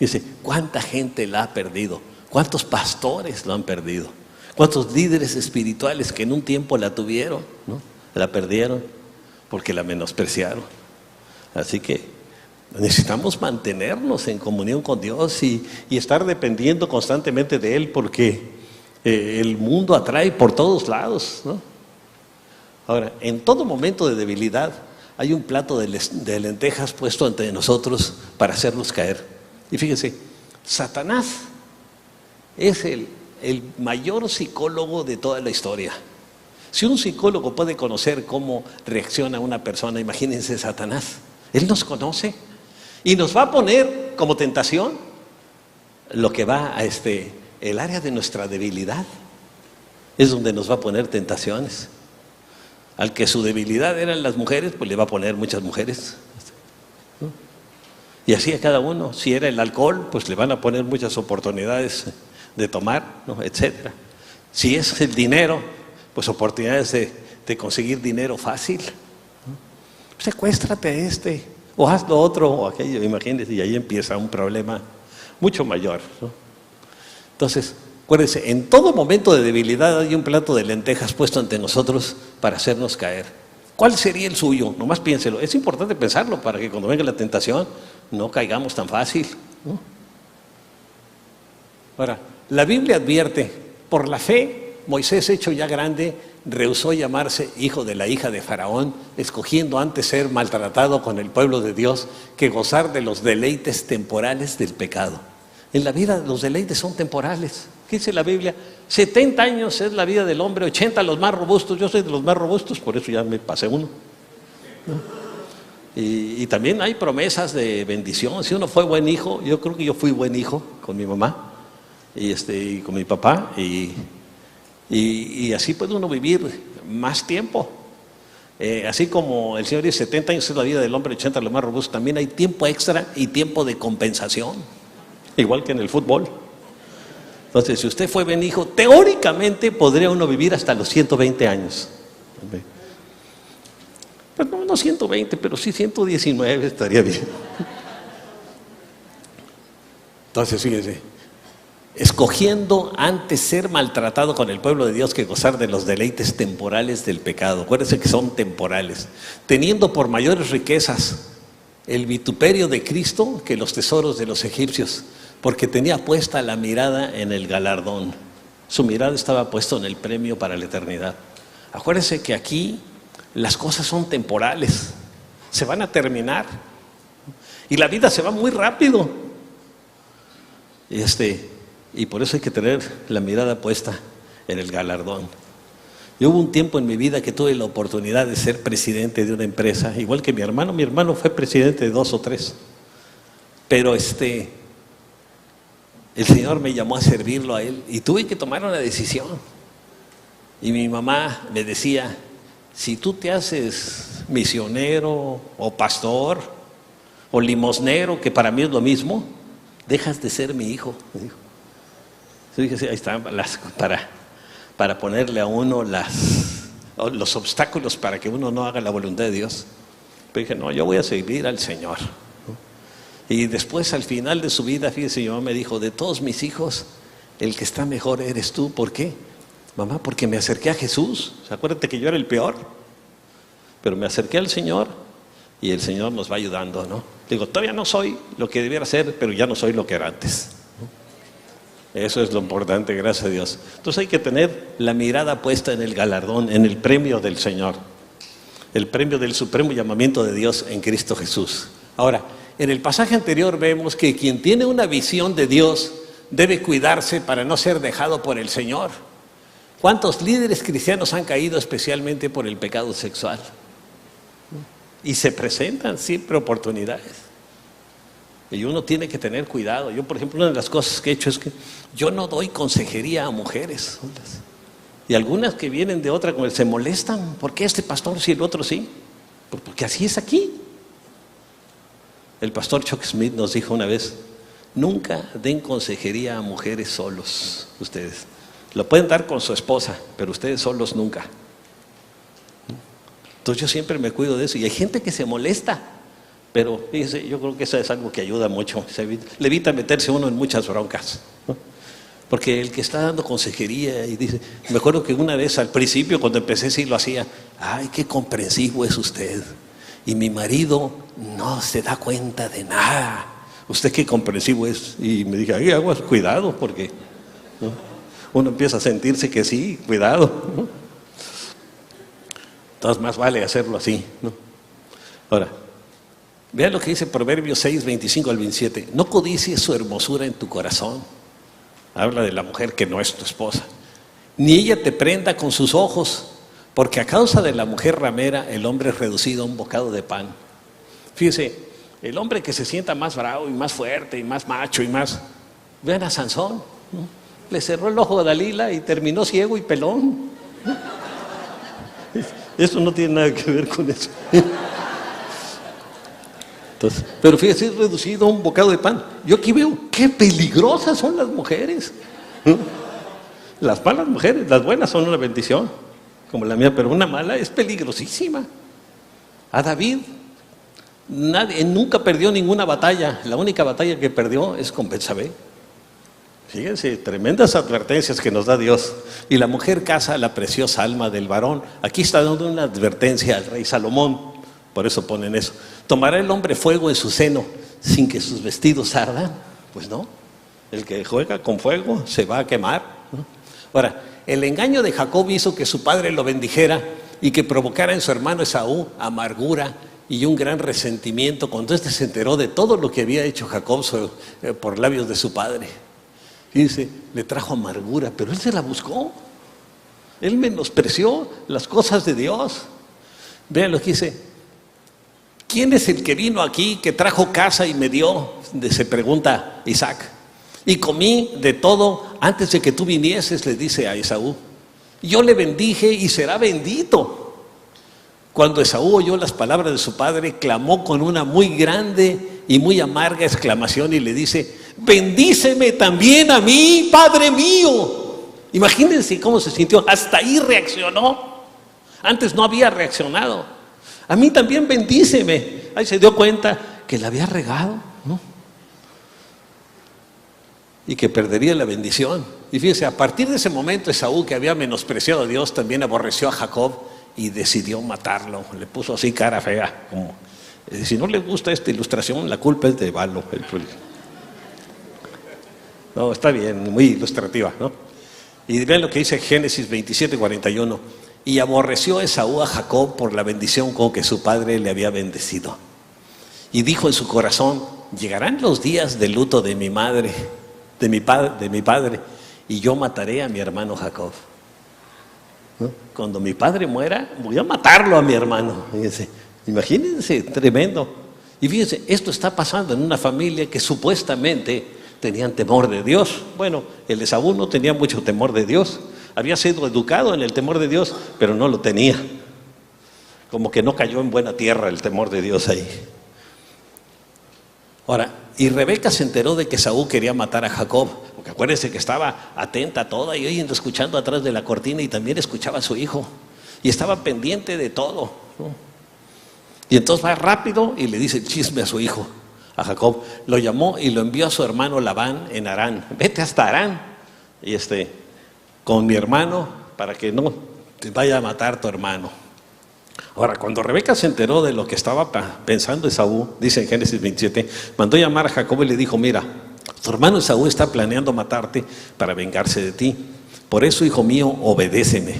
Dice, ¿cuánta gente la ha perdido? ¿Cuántos pastores lo han perdido? ¿Cuántos líderes espirituales que en un tiempo la tuvieron, ¿no? La perdieron porque la menospreciaron? Así que necesitamos mantenernos en comunión con Dios y estar dependiendo constantemente de Él, porque el mundo atrae por todos lados, ¿no? Ahora, en todo momento de debilidad hay un plato de lentejas puesto ante nosotros para hacernos caer. Y fíjense, Satanás es el mayor psicólogo de toda la historia. Si un psicólogo puede conocer cómo reacciona una persona, imagínense Satanás. Él nos conoce y nos va a poner como tentación lo que va a el área de nuestra debilidad. Es donde nos va a poner tentaciones. Al que su debilidad eran las mujeres, pues le va a poner muchas mujeres, ¿no? Y así a cada uno. Si era el alcohol, pues le van a poner muchas oportunidades de tomar, ¿no? Etcétera. Si es el dinero, pues oportunidades de conseguir dinero fácil, ¿no? Secuéstrate o haz lo otro o aquello, imagínense, y ahí empieza un problema mucho mayor, ¿no? Entonces, acuérdense, en todo momento de debilidad hay un plato de lentejas puesto ante nosotros para hacernos caer. ¿Cuál sería el suyo? Nomás piénselo. Es importante pensarlo para que cuando venga la tentación no caigamos tan fácil, ¿no? Ahora, la Biblia advierte, por la fe, Moisés, hecho ya grande, rehusó llamarse hijo de la hija de Faraón, escogiendo antes ser maltratado con el pueblo de Dios que gozar de los deleites temporales del pecado. En la vida los deleites son temporales. ¿Qué dice la Biblia? 70 años es la vida del hombre, 80 los más robustos. Yo soy de los más robustos, por eso ya me pasé uno, ¿no? Y también hay promesas de bendición. Si uno fue buen hijo, yo creo que yo fui buen hijo con mi mamá y con mi papá, y así puede uno vivir más tiempo. Así como el Señor dice 70 años es la vida del hombre, 80 los más robustos, también hay tiempo extra y tiempo de compensación, igual que en el fútbol. Entonces, si usted fue buen hijo, teóricamente podría uno vivir hasta los 120 años. Pues no 120, pero sí 119 estaría bien. Entonces, fíjense, escogiendo antes ser maltratado con el pueblo de Dios que gozar de los deleites temporales del pecado. Acuérdense que son temporales. Teniendo por mayores riquezas el vituperio de Cristo que los tesoros de los egipcios, porque tenía puesta la mirada en el galardón. Su mirada estaba puesta en el premio para la eternidad. Acuérdense que aquí las cosas son temporales, se van a terminar y la vida se va muy rápido. Y por eso hay que tener la mirada puesta en el galardón. Yo hubo un tiempo en mi vida que tuve la oportunidad de ser presidente de una empresa, igual que mi hermano fue presidente de 2 o 3, pero el Señor me llamó a servirlo a Él y tuve que tomar una decisión. Y mi mamá me decía, si tú te haces misionero o pastor o limosnero, que para mí es lo mismo, dejas de ser mi hijo, me dijo. Fíjese, ahí están para ponerle a uno los obstáculos para que uno no haga la voluntad de Dios. Pero dije, no, yo voy a servir al Señor. Y después, al final de su vida, fíjese, mi mamá me dijo, de todos mis hijos, el que está mejor eres tú. ¿Por qué? Mamá, porque me acerqué a Jesús. Acuérdate que yo era el peor, pero me acerqué al Señor y el Señor nos va ayudando, ¿no? Digo, todavía no soy lo que debiera ser, pero ya no soy lo que era antes. Eso es lo importante, gracias a Dios. Entonces hay que tener la mirada puesta en el galardón, en el premio del Señor, el premio del supremo llamamiento de Dios en Cristo Jesús. Ahora, en el pasaje anterior vemos que quien tiene una visión de Dios debe cuidarse para no ser dejado por el Señor. ¿Cuántos líderes cristianos han caído especialmente por el pecado sexual? Y se presentan siempre oportunidades. Y uno tiene que tener cuidado. Yo, por ejemplo, una de las cosas que he hecho es que yo no doy consejería a mujeres. Y algunas que vienen de otra se molestan. ¿Por qué este pastor sí y el otro sí? Porque así es aquí. El pastor Chuck Smith nos dijo una vez, nunca den consejería a mujeres solos ustedes. Lo pueden dar con su esposa, pero ustedes solos nunca. Entonces yo siempre me cuido de eso. Y hay gente que se molesta. Pero fíjese, yo creo que eso es algo que ayuda mucho. Le evita meterse uno en muchas broncas, ¿no? Porque el que está dando consejería y dice, me acuerdo que una vez al principio cuando empecé sí lo hacía, ay, qué comprensivo es usted. Y mi marido no se da cuenta de nada. Usted qué comprensivo es. Y me dije, ay, aguas, cuidado, porque ¿no? Uno empieza a sentirse que sí, cuidado, ¿no? Entonces más vale hacerlo así, ¿no? Ahora, vean lo que dice Proverbios 6, 25 al 27. No codicies su hermosura en tu corazón. Habla de la mujer que no es tu esposa. Ni ella te prenda con sus ojos, porque a causa de la mujer ramera el hombre es reducido a un bocado de pan. Fíjese, el hombre que se sienta más bravo y más fuerte y más macho y más... Vean a Sansón, ¿no? Le cerró el ojo a Dalila y terminó ciego y pelón. Eso no tiene nada que ver con eso. Entonces, pero fíjese, es reducido a un bocado de pan. Yo aquí veo qué peligrosas son las mujeres, ¿no? Las malas mujeres, las buenas son una bendición, como la mía, pero una mala es peligrosísima. A David nadie nunca perdió ninguna batalla. La única batalla que perdió es con Betsabé. Fíjense, tremendas advertencias que nos da Dios. Y la mujer caza la preciosa alma del varón. Aquí está dando una advertencia al rey Salomón. Por eso ponen eso. ¿Tomará el hombre fuego en su seno sin que sus vestidos ardan? Pues no. El que juega con fuego se va a quemar, ¿no? Ahora, el engaño de Jacob hizo que su padre lo bendijera y que provocara en su hermano Esaú amargura y un gran resentimiento cuando éste se enteró de todo lo que había hecho Jacob por labios de su padre. Fíjense, le trajo amargura, pero él se la buscó. Él menospreció las cosas de Dios. Vean lo que dice. ¿Quién es el que vino aquí, que trajo casa y me dio? Se pregunta Isaac. Y comí de todo antes de que tú vinieses, le dice a Esaú. Yo le bendije y será bendito. Cuando Esaú oyó las palabras de su padre, clamó con una muy grande y muy amarga exclamación y le dice, bendíceme también a mí, Padre mío. Imagínense cómo se sintió, hasta ahí reaccionó. Antes no había reaccionado. A mí también bendíceme. Ahí se dio cuenta que la había regado, ¿no? Y que perdería la bendición. Y fíjense, a partir de ese momento Esaú, que había menospreciado a Dios, también aborreció a Jacob y decidió matarlo. Le puso así cara fea, como si no le gusta esta ilustración, la culpa es de Balo. No, está bien, muy ilustrativa, ¿no? Y vean lo que dice Génesis 27, 41. Y aborreció Esaú a Jacob por la bendición con que su padre le había bendecido. Y dijo en su corazón, llegarán los días de luto de mi madre, de mi padre, y yo mataré a mi hermano Jacob, ¿no? Cuando mi padre muera, voy a matarlo a mi hermano. Fíjense, imagínense, tremendo. Y fíjense, esto está pasando en una familia que supuestamente tenían temor de Dios. Bueno, el Esaú no tenía mucho temor de Dios. Había sido educado en el temor de Dios, pero no lo tenía. Como que no cayó en buena tierra el temor de Dios ahí. Ahora, y Rebeca se enteró de que Esaú quería matar a Jacob, porque acuérdense que estaba atenta toda y oyendo, escuchando atrás de la cortina, y también escuchaba a su hijo, y estaba pendiente de todo, ¿no? Y entonces va rápido y le dice el chisme a su hijo, a Jacob. Lo llamó y lo envió a su hermano Labán en Harán. Vete hasta Harán y con mi hermano para que no te vaya a matar tu hermano. Ahora, cuando Rebeca se enteró de lo que estaba pensando Esaú, dice en Génesis 27, mandó llamar a Jacob y le dijo: mira, tu hermano Esaú está planeando matarte para vengarse de ti. Por eso, hijo mío, obedéceme.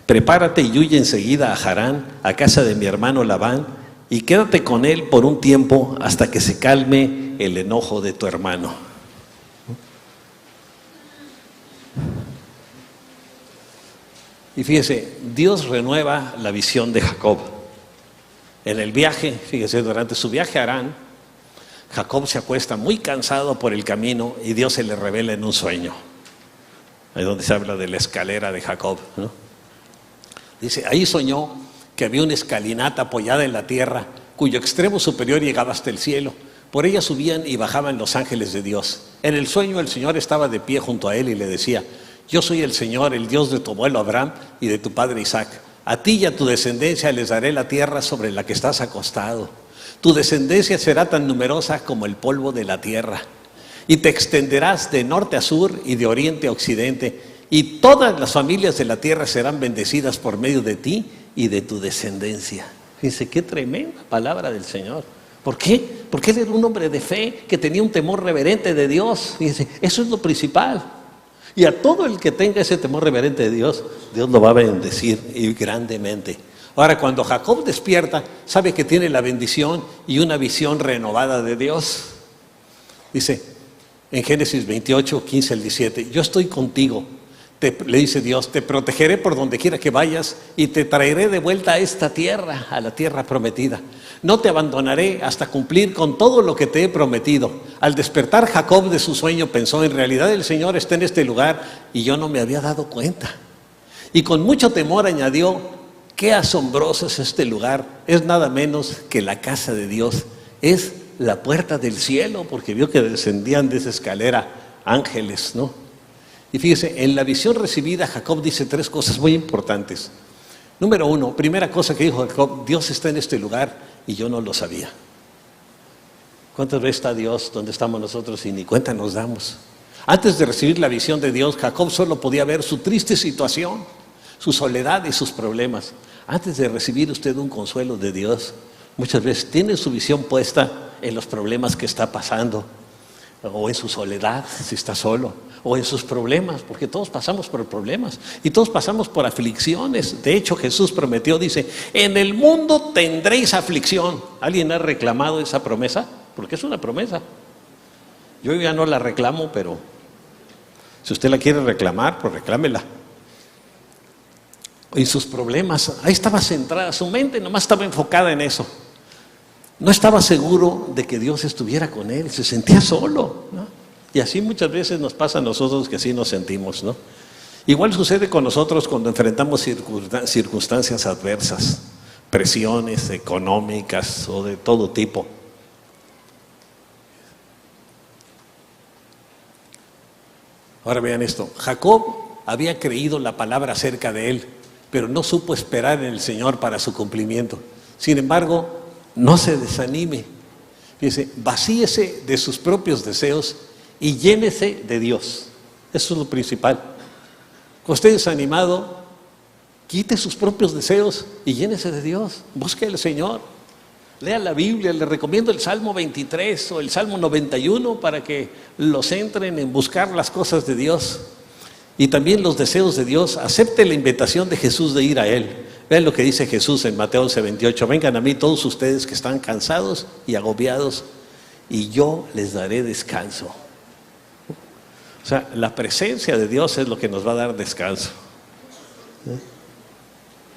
Prepárate y huye enseguida a Harán, a casa de mi hermano Labán, y quédate con él por un tiempo hasta que se calme el enojo de tu hermano. Y fíjese, Dios renueva la visión de Jacob. En el viaje, fíjese, durante su viaje a Harán, Jacob se acuesta muy cansado por el camino y Dios se le revela en un sueño. Ahí es donde se habla de la escalera de Jacob, ¿no? Dice, ahí soñó que había una escalinata apoyada en la tierra, cuyo extremo superior llegaba hasta el cielo. Por ella subían y bajaban los ángeles de Dios. En el sueño el Señor estaba de pie junto a él y le decía: yo soy el Señor, el Dios de tu abuelo Abraham y de tu padre Isaac. A ti y a tu descendencia les daré la tierra sobre la que estás acostado. Tu descendencia será tan numerosa como el polvo de la tierra. Y te extenderás de norte a sur y de oriente a occidente. Y todas las familias de la tierra serán bendecidas por medio de ti y de tu descendencia. Fíjense qué tremenda palabra del Señor. ¿Por qué? Porque él era un hombre de fe que tenía un temor reverente de Dios. Fíjense, eso es lo principal. Y a todo el que tenga ese temor reverente de Dios, Dios lo va a bendecir y grandemente. Ahora, cuando Jacob despierta, sabe que tiene la bendición y una visión renovada de Dios. Dice en Génesis 28, 15 al 17, yo estoy contigo. Le dice Dios, te protegeré por donde quiera que vayas y te traeré de vuelta a esta tierra, a la tierra prometida. No te abandonaré hasta cumplir con todo lo que te he prometido. Al despertar Jacob de su sueño pensó, en realidad el Señor está en este lugar y yo no me había dado cuenta. Y con mucho temor añadió, qué asombroso es este lugar. Es nada menos que la casa de Dios. Es la puerta del cielo, porque vio que descendían de esa escalera ángeles, ¿no? Y fíjese, en la visión recibida Jacob dice tres cosas muy importantes. Número uno, primera cosa que dijo Jacob, Dios está en este lugar y yo no lo sabía. ¿Cuántas veces está Dios donde estamos nosotros y ni cuenta nos damos? Antes de recibir la visión de Dios, Jacob solo podía ver su triste situación, su soledad y sus problemas. Antes de recibir usted un consuelo de Dios, muchas veces tiene su visión puesta en los problemas que está pasando, o en su soledad, si está solo, o en sus problemas, porque todos pasamos por problemas y todos pasamos por aflicciones. De hecho, Jesús prometió, dice, en el mundo tendréis aflicción. ¿Alguien ha reclamado esa promesa? Porque es una promesa. Yo ya no la reclamo, pero si usted la quiere reclamar, pues reclámela. Y sus problemas, ahí estaba centrada, su mente nomás estaba enfocada en eso. No estaba seguro de que Dios estuviera con él, se sentía solo, ¿no? Y así muchas veces nos pasa a nosotros que así nos sentimos, ¿no? Igual sucede con nosotros cuando enfrentamos circunstancias adversas, presiones económicas o de todo tipo. Ahora vean esto, Jacob había creído la palabra acerca de él, pero no supo esperar en el Señor para su cumplimiento. Sin embargo, no se desanime. Fíjese, vacíese de sus propios deseos y llénese de Dios. Eso es lo principal. Cuando esté desanimado, quite sus propios deseos y llénese de Dios. Busque al Señor. Lea la Biblia. Le recomiendo el Salmo 23 o el Salmo 91 para que los entren en buscar las cosas de Dios y también los deseos de Dios. Acepte la invitación de Jesús de ir a Él. Vean lo que dice Jesús en Mateo 11:28. Vengan a mí todos ustedes que están cansados y agobiados y yo les daré descanso. O sea, la presencia de Dios es lo que nos va a dar descanso.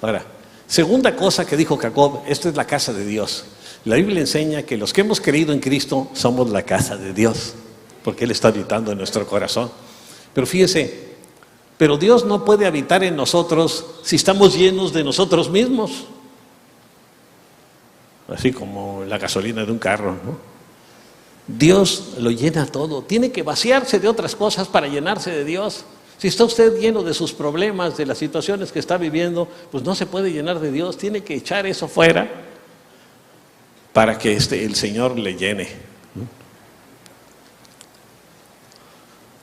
Ahora, segunda cosa que dijo Jacob, esta es la casa de Dios. La Biblia enseña que los que hemos creído en Cristo somos la casa de Dios. porque Él está habitando en nuestro corazón. Pero fíjese, pero Dios no puede habitar en nosotros si estamos llenos de nosotros mismos. Así como la gasolina de un carro, ¿no? Dios lo llena todo. Tiene que vaciarse de otras cosas para llenarse de Dios. Si está usted lleno de sus problemas, de las situaciones que está viviendo, pues no se puede llenar de Dios. Tiene que echar eso fuera para que el Señor le llene.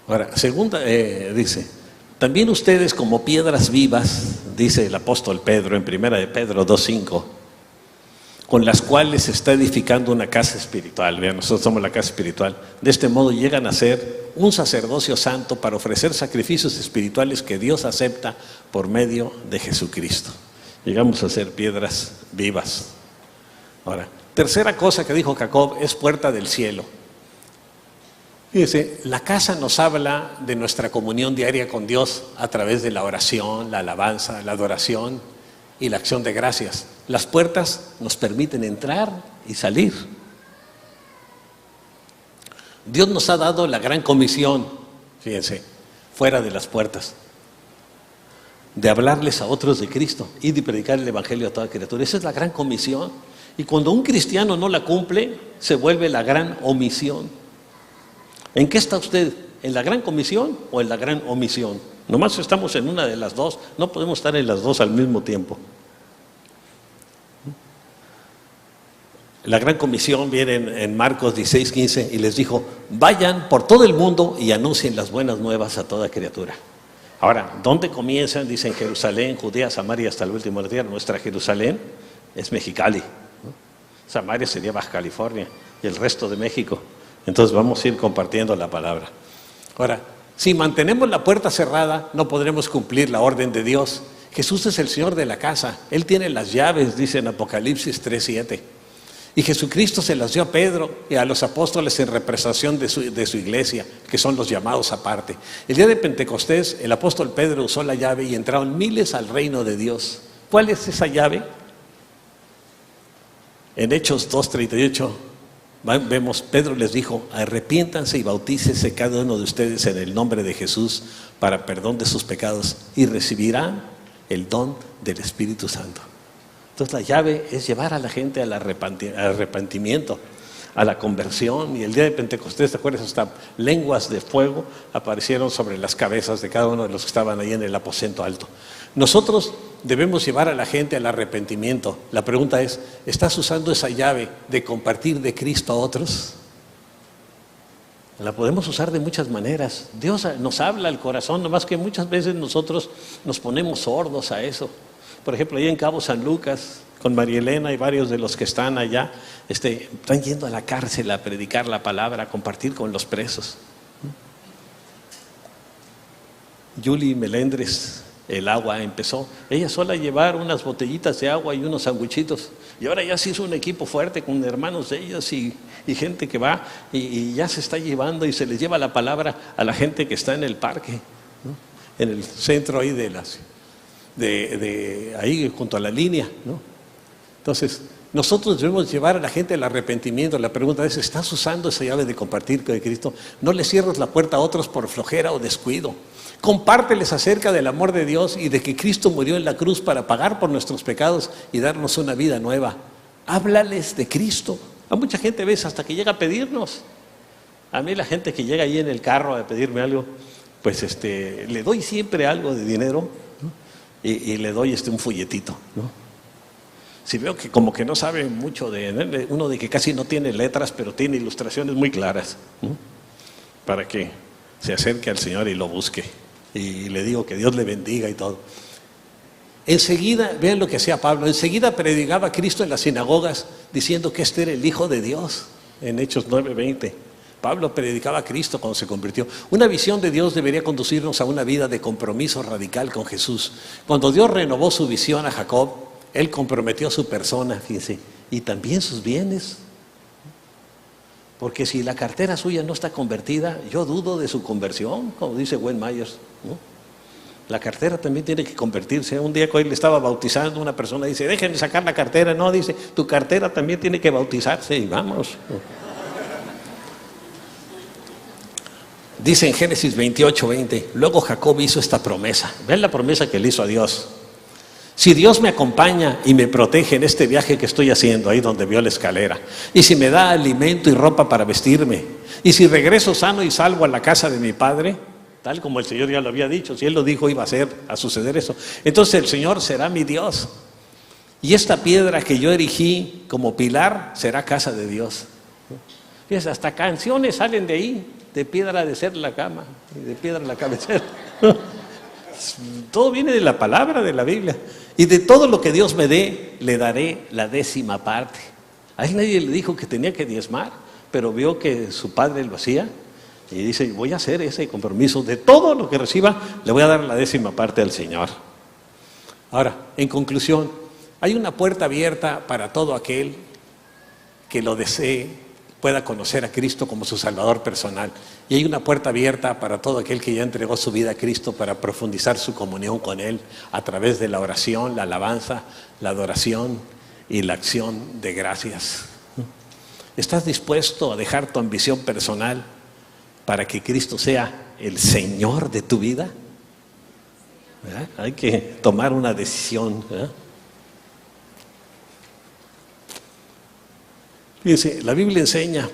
Ahora, segunda, dice, también ustedes como piedras vivas, dice el apóstol Pedro en 1 de Pedro 2:5, con las cuales se está edificando una casa espiritual. Vean, nosotros somos la casa espiritual. De este modo llegan a ser un sacerdocio santo para ofrecer sacrificios espirituales que Dios acepta por medio de Jesucristo. Llegamos a ser piedras vivas. Ahora, tercera cosa que dijo Jacob es puerta del cielo. Fíjese, la casa nos habla de nuestra comunión diaria con Dios a través de la oración, la alabanza, la adoración y la acción de gracias. Las puertas nos permiten entrar y salir. Dios nos ha dado la gran comisión, fíjense, fuera de las puertas, de hablarles a otros de Cristo y de predicar el Evangelio a toda criatura. Esa es la gran comisión. Y cuando un cristiano no la cumple, se vuelve la gran omisión. ¿En qué está usted? ¿En la gran comisión o en la gran omisión? Nomás estamos en una de las dos, no podemos estar en las dos al mismo tiempo. La gran comisión viene en Marcos 16:15 y les dijo, vayan por todo el mundo y anuncien las buenas nuevas a toda criatura. Ahora, ¿dónde comienzan? Dicen Jerusalén, Judea, Samaria hasta el último de la tierra. Nuestra Jerusalén es Mexicali, ¿no? Samaria sería Baja California y el resto de México. Entonces vamos a ir compartiendo la palabra. Ahora, si mantenemos la puerta cerrada, no podremos cumplir la orden de Dios. Jesús es el Señor de la casa. Él tiene las llaves, dice en Apocalipsis 3:7. Y Jesucristo se las dio a Pedro y a los apóstoles en representación de su iglesia, que son los llamados aparte. El día de Pentecostés, el apóstol Pedro usó la llave y entraron miles al reino de Dios. ¿Cuál es esa llave? En Hechos 2:38 vemos, Pedro les dijo, arrepiéntanse y bautícese cada uno de ustedes en el nombre de Jesús para perdón de sus pecados y recibirán el don del Espíritu Santo. Entonces la llave es llevar a la gente al arrepentimiento, a la conversión. Y el día de Pentecostés, ¿te acuerdas? Hasta lenguas de fuego aparecieron sobre las cabezas de cada uno de los que estaban ahí en el aposento alto. Nosotros debemos llevar a la gente al arrepentimiento. La pregunta es, ¿estás usando esa llave de compartir de Cristo a otros? La podemos usar de muchas maneras. Dios nos habla al corazón, nomás que muchas veces nosotros nos ponemos sordos a eso. Por ejemplo, ahí en Cabo San Lucas, con María Elena y varios de los que están allá, están yendo a la cárcel a predicar la palabra, a compartir con los presos. Julie Melendres, el agua empezó, ella sola a llevar unas botellitas de agua y unos sandwichitos, y ahora ya se hizo un equipo fuerte con hermanos de ellos y gente que va y ya se está llevando y se les lleva la palabra a la gente que está en el parque, ¿no? En el centro ahí ahí junto a la línea, ¿no? Entonces, nosotros debemos llevar a la gente al arrepentimiento. La pregunta es, ¿estás usando esa llave de compartir con Cristo? No le cierres la puerta a otros por flojera o descuido. Compárteles acerca del amor de Dios y de que Cristo murió en la cruz para pagar por nuestros pecados y darnos una vida nueva. Háblales de Cristo. A mucha gente ves hasta que llega a pedirnos. A mí la gente que llega ahí en el carro a pedirme algo, pues le doy siempre algo de dinero, ¿no? Y le doy un folletito, ¿no? Si veo que como que no sabe mucho de uno, de que casi no tiene letras, pero tiene ilustraciones muy claras, ¿no? Para que se acerque al Señor y lo busque. Y le digo que Dios le bendiga y todo. Enseguida, vean lo que hacía Pablo, enseguida predicaba a Cristo en las sinagogas diciendo que este era el Hijo de Dios, en Hechos 9:20. Pablo predicaba a Cristo cuando se convirtió. Una visión de Dios debería conducirnos a una vida de compromiso radical con Jesús. Cuando Dios renovó su visión a Jacob, Él comprometió su persona, fíjense, y también sus bienes. Porque si la cartera suya no está convertida, yo dudo de su conversión, como dice Wayne Myers, ¿no? La cartera también tiene que convertirse. Un día que hoy le estaba bautizando, una persona dice, déjenme sacar la cartera. No, dice, tu cartera también tiene que bautizarse y vamos. Dice en Génesis 28:20, luego Jacob hizo esta promesa. Vean la promesa que le hizo a Dios. Si Dios me acompaña y me protege en este viaje que estoy haciendo, ahí donde vio la escalera, y si me da alimento y ropa para vestirme, y si regreso sano y salvo a la casa de mi padre, tal como el Señor ya lo había dicho, si Él lo dijo iba a suceder eso, entonces el Señor será mi Dios. Y esta piedra que yo erigí como pilar será casa de Dios. Fíjense, hasta canciones salen de ahí, de piedra de ser la cama, y de piedra la cabecera. Todo viene de la palabra de la Biblia. Y de todo lo que Dios me dé, le daré la 10ª parte. A él nadie le dijo que tenía que diezmar, pero vio que su padre lo hacía y dice, voy a hacer ese compromiso. De todo lo que reciba, le voy a dar la 10ª parte al Señor. Ahora, en conclusión, hay una puerta abierta para todo aquel que lo desee, pueda conocer a Cristo como su Salvador personal. Y hay una puerta abierta para todo aquel que ya entregó su vida a Cristo para profundizar su comunión con Él a través de la oración, la alabanza, la adoración y la acción de gracias. ¿Estás dispuesto a dejar tu ambición personal para que Cristo sea el Señor de tu vida? ¿Verdad? Hay que tomar una decisión, ¿verdad? Fíjense, la Biblia enseña,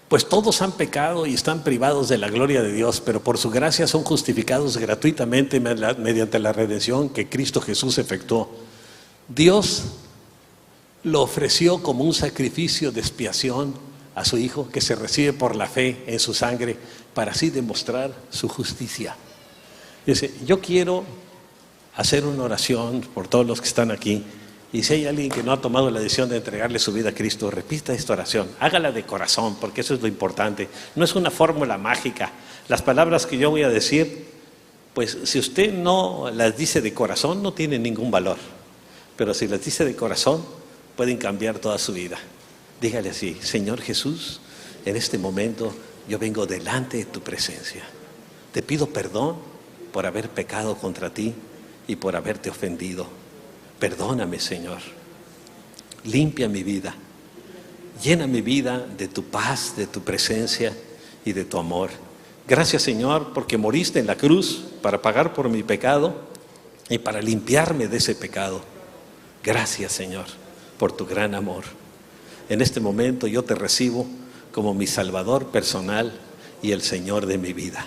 pues todos han pecado y están privados de la gloria de Dios, pero por su gracia son justificados gratuitamente mediante la redención que Cristo Jesús efectuó. Dios lo ofreció como un sacrificio de expiación a su Hijo, que se recibe por la fe en su sangre, para así demostrar su justicia. Fíjense, yo quiero hacer una oración por todos los que están aquí. Y si hay alguien que no ha tomado la decisión de entregarle su vida a Cristo, repita esta oración, hágala de corazón, porque eso es lo importante. No es una fórmula mágica. Las palabras que yo voy a decir, pues si usted no las dice de corazón, no tienen ningún valor. Pero si las dice de corazón, pueden cambiar toda su vida. Dígale así, Señor Jesús, en este momento yo vengo delante de tu presencia. Te pido perdón por haber pecado contra ti y por haberte ofendido. Perdóname, Señor, limpia mi vida, llena mi vida de tu paz, de tu presencia y de tu amor. Gracias, Señor, porque moriste en la cruz para pagar por mi pecado y para limpiarme de ese pecado. Gracias, Señor, por tu gran amor. En este momento yo te recibo como mi Salvador personal y el Señor de mi vida.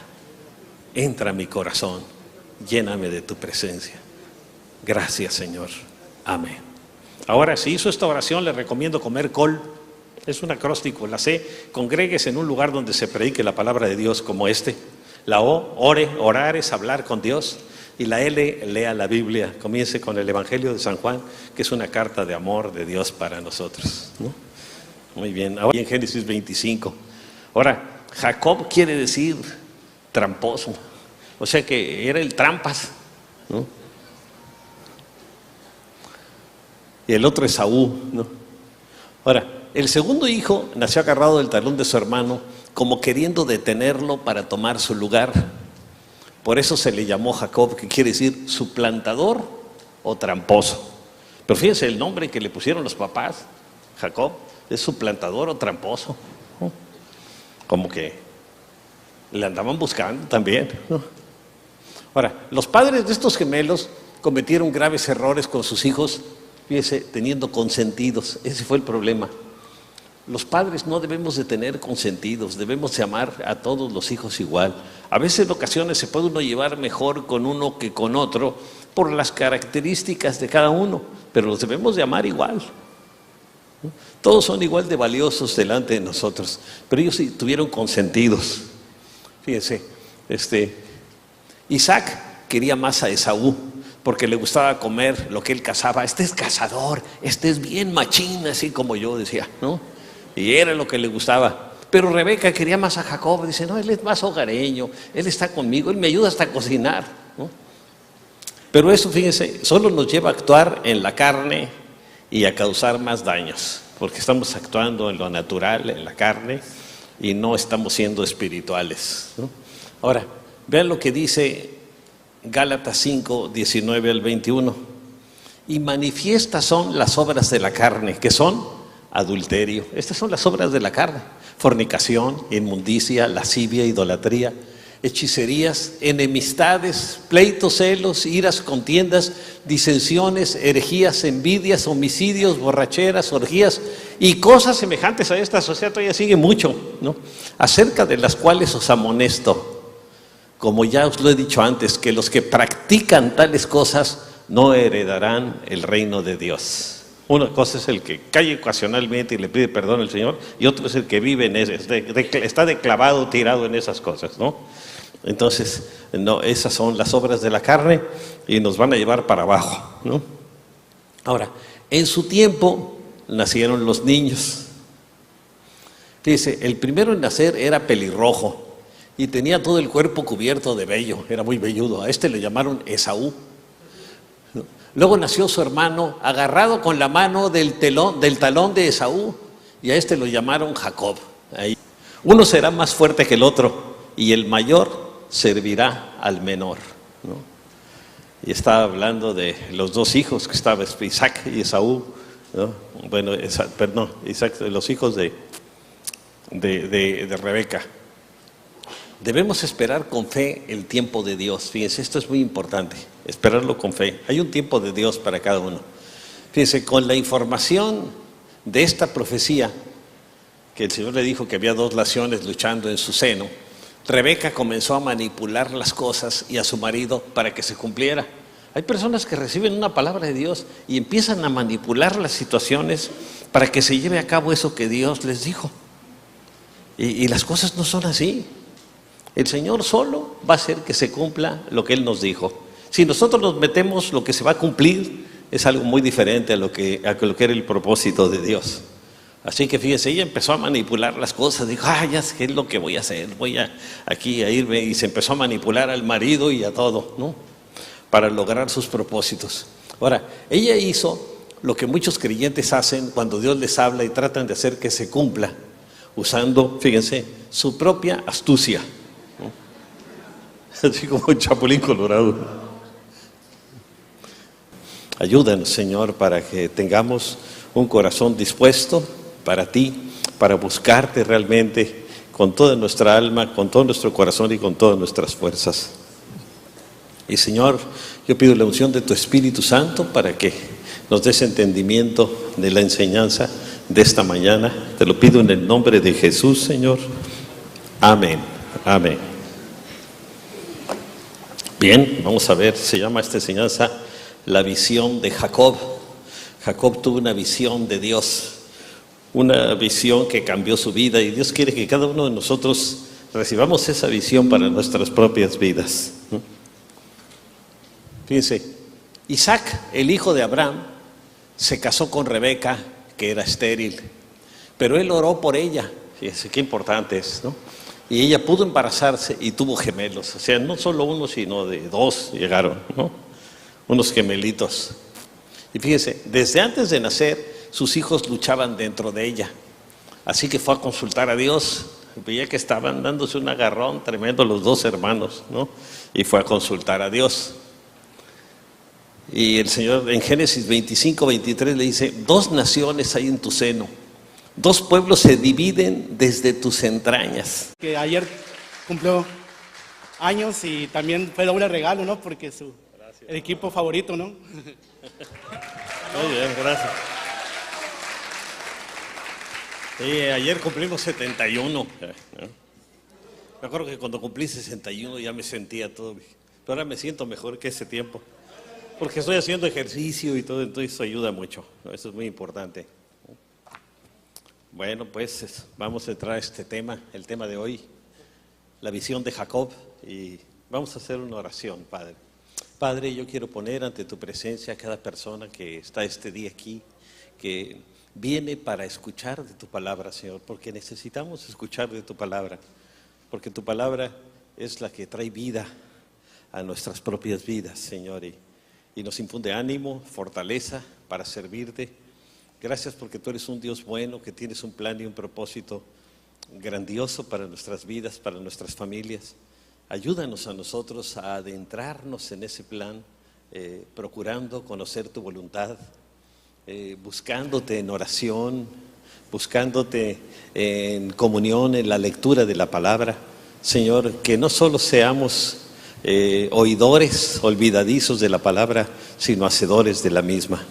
Entra a mi corazón, lléname de tu presencia. Gracias, Señor. Amén. Ahora, si hizo esta oración, le recomiendo comer col. Es un acróstico, la C. Congréguese en un lugar donde se predique la palabra de Dios como este. La O, ore, orar es hablar con Dios. Y la L, lea la Biblia. Comience con el Evangelio de San Juan, que es una carta de amor de Dios para nosotros, ¿no? Muy bien. Ahora en Génesis 25. Ahora, Jacob quiere decir tramposo. O sea que era el trampas, ¿no? Y el otro Esaú, ¿no? Ahora, el segundo hijo nació agarrado del talón de su hermano, como queriendo detenerlo para tomar su lugar. Por eso se le llamó Jacob, que quiere decir suplantador o tramposo. Pero fíjense el nombre que le pusieron los papás, Jacob, es suplantador o tramposo, ¿no? Como que le andaban buscando también, ¿no? Ahora, los padres de estos gemelos cometieron graves errores con sus hijos, fíjese, teniendo consentidos. Ese fue el problema. Los padres no debemos de tener consentidos, debemos de amar a todos los hijos igual. A veces en ocasiones se puede uno llevar mejor con uno que con otro por las características de cada uno, pero los debemos de amar igual. Todos son igual de valiosos delante de nosotros, pero ellos sí tuvieron consentidos. Fíjense, Isaac quería más a Esaú, porque le gustaba comer lo que él cazaba. Este es cazador, este es bien machín, así como yo decía, ¿no? Y era lo que le gustaba. Pero Rebeca quería más a Jacob. Dice, no, él es más hogareño, él está conmigo, él me ayuda hasta a cocinar, ¿no? Pero eso, fíjense, solo nos lleva a actuar en la carne y a causar más daños, porque estamos actuando en lo natural, en la carne, y no estamos siendo espirituales, ¿no? Ahora, vean lo que dice Gálatas 5, 19 al 21. Y manifiestas son las obras de la carne, que son adulterio. Estas son las obras de la carne: fornicación, inmundicia, lascivia, idolatría, hechicerías, enemistades, pleitos, celos, iras, contiendas, disensiones, herejías, envidias, homicidios, borracheras, orgías y cosas semejantes a estas. O sea, todavía sigue mucho, ¿no? Acerca de las cuales os amonesto, como ya os lo he dicho antes, que los que practican tales cosas no heredarán el reino de Dios. Una cosa es el que cae ocasionalmente y le pide perdón al Señor, y otro es el que vive en está declavado, tirado en esas cosas, ¿no? Entonces, no, esas son las obras de la carne y nos van a llevar para abajo, ¿no? Ahora, en su tiempo nacieron los niños. Fíjese, el primero en nacer era pelirrojo y tenía todo el cuerpo cubierto de vello, era muy velludo. A este le llamaron Esaú. Luego nació su hermano agarrado con la mano del talón de Esaú, y a este lo llamaron Jacob. Ahí. Uno será más fuerte que el otro y el mayor servirá al menor, ¿no? Y estaba hablando de los dos hijos que estaban, Isaac y Esaú, ¿no? Bueno, Isaac, los hijos de Rebeca. Debemos esperar con fe el tiempo de Dios. Fíjense, esto es muy importante, esperarlo con fe. Hay un tiempo de Dios para cada uno. Fíjense, con la información de esta profecía, que el Señor le dijo que había dos naciones luchando en su seno, Rebeca comenzó a manipular las cosas y a su marido para que se cumpliera. Hay personas que reciben una palabra de Dios y empiezan a manipular las situaciones para que se lleve a cabo eso que Dios les dijo. Y las cosas no son así. El Señor solo va a hacer que se cumpla lo que Él nos dijo. Si nosotros nos metemos, lo que se va a cumplir es algo muy diferente a lo que era el propósito de Dios. Así que fíjese, ella empezó a manipular las cosas, dijo, ya sé qué es lo que voy a hacer, voy a irme, y se empezó a manipular al marido y a todo, ¿no? Para lograr sus propósitos. Ahora, ella hizo lo que muchos creyentes hacen cuando Dios les habla y tratan de hacer que se cumpla, usando, fíjense, su propia astucia, ¿no? Así como un chapulín colorado. Ayúdanos, Señor, para que tengamos un corazón dispuesto para ti, para buscarte realmente con toda nuestra alma, con todo nuestro corazón y con todas nuestras fuerzas. Y Señor, yo pido la unción de tu Espíritu Santo para que nos des entendimiento de la enseñanza de esta mañana. Te lo pido en el nombre de Jesús, Señor. Amén. Amén. Bien, vamos a ver, se llama esta enseñanza la visión de Jacob. Jacob tuvo una visión de Dios, una visión que cambió su vida, y Dios quiere que cada uno de nosotros recibamos esa visión para nuestras propias vidas. Fíjense, Isaac, el hijo de Abraham, se casó con Rebeca, que era estéril, pero él oró por ella. Fíjense qué importante es, ¿no? Y ella pudo embarazarse y tuvo gemelos, o sea, no solo uno, sino de dos llegaron, ¿no? Unos gemelitos. Y fíjense, desde antes de nacer, sus hijos luchaban dentro de ella. Así que fue a consultar a Dios. Veía que estaban dándose un agarrón tremendo los dos hermanos, ¿no? Y fue a consultar a Dios. Y el Señor en Génesis 25-23 le dice, dos naciones hay en tu seno, dos pueblos se dividen desde tus entrañas. Que ayer cumplió años y también fue doble regalo, ¿no? Porque el equipo favorito, ¿no? Muy bien, gracias. Sí, ayer cumplimos 71. Me acuerdo que cuando cumplí 61 ya me sentía todo, pero ahora me siento mejor que ese tiempo, porque estoy haciendo ejercicio y todo, entonces eso ayuda mucho. Eso es muy importante. Bueno, pues vamos a entrar a este tema, el tema de hoy, la visión de Jacob, y vamos a hacer una oración, Padre. Padre, yo quiero poner ante tu presencia a cada persona que está este día aquí, que viene para escuchar de tu palabra, Señor, porque necesitamos escuchar de tu palabra, porque tu palabra es la que trae vida a nuestras propias vidas, Señor, y nos infunde ánimo, fortaleza para servirte. Gracias porque tú eres un Dios bueno, que tienes un plan y un propósito grandioso para nuestras vidas, para nuestras familias. Ayúdanos a nosotros a adentrarnos en ese plan, procurando conocer tu voluntad, buscándote en oración, buscándote en comunión, en la lectura de la palabra, Señor, que no solo seamos oidores olvidadizos de la palabra, sino hacedores de la misma.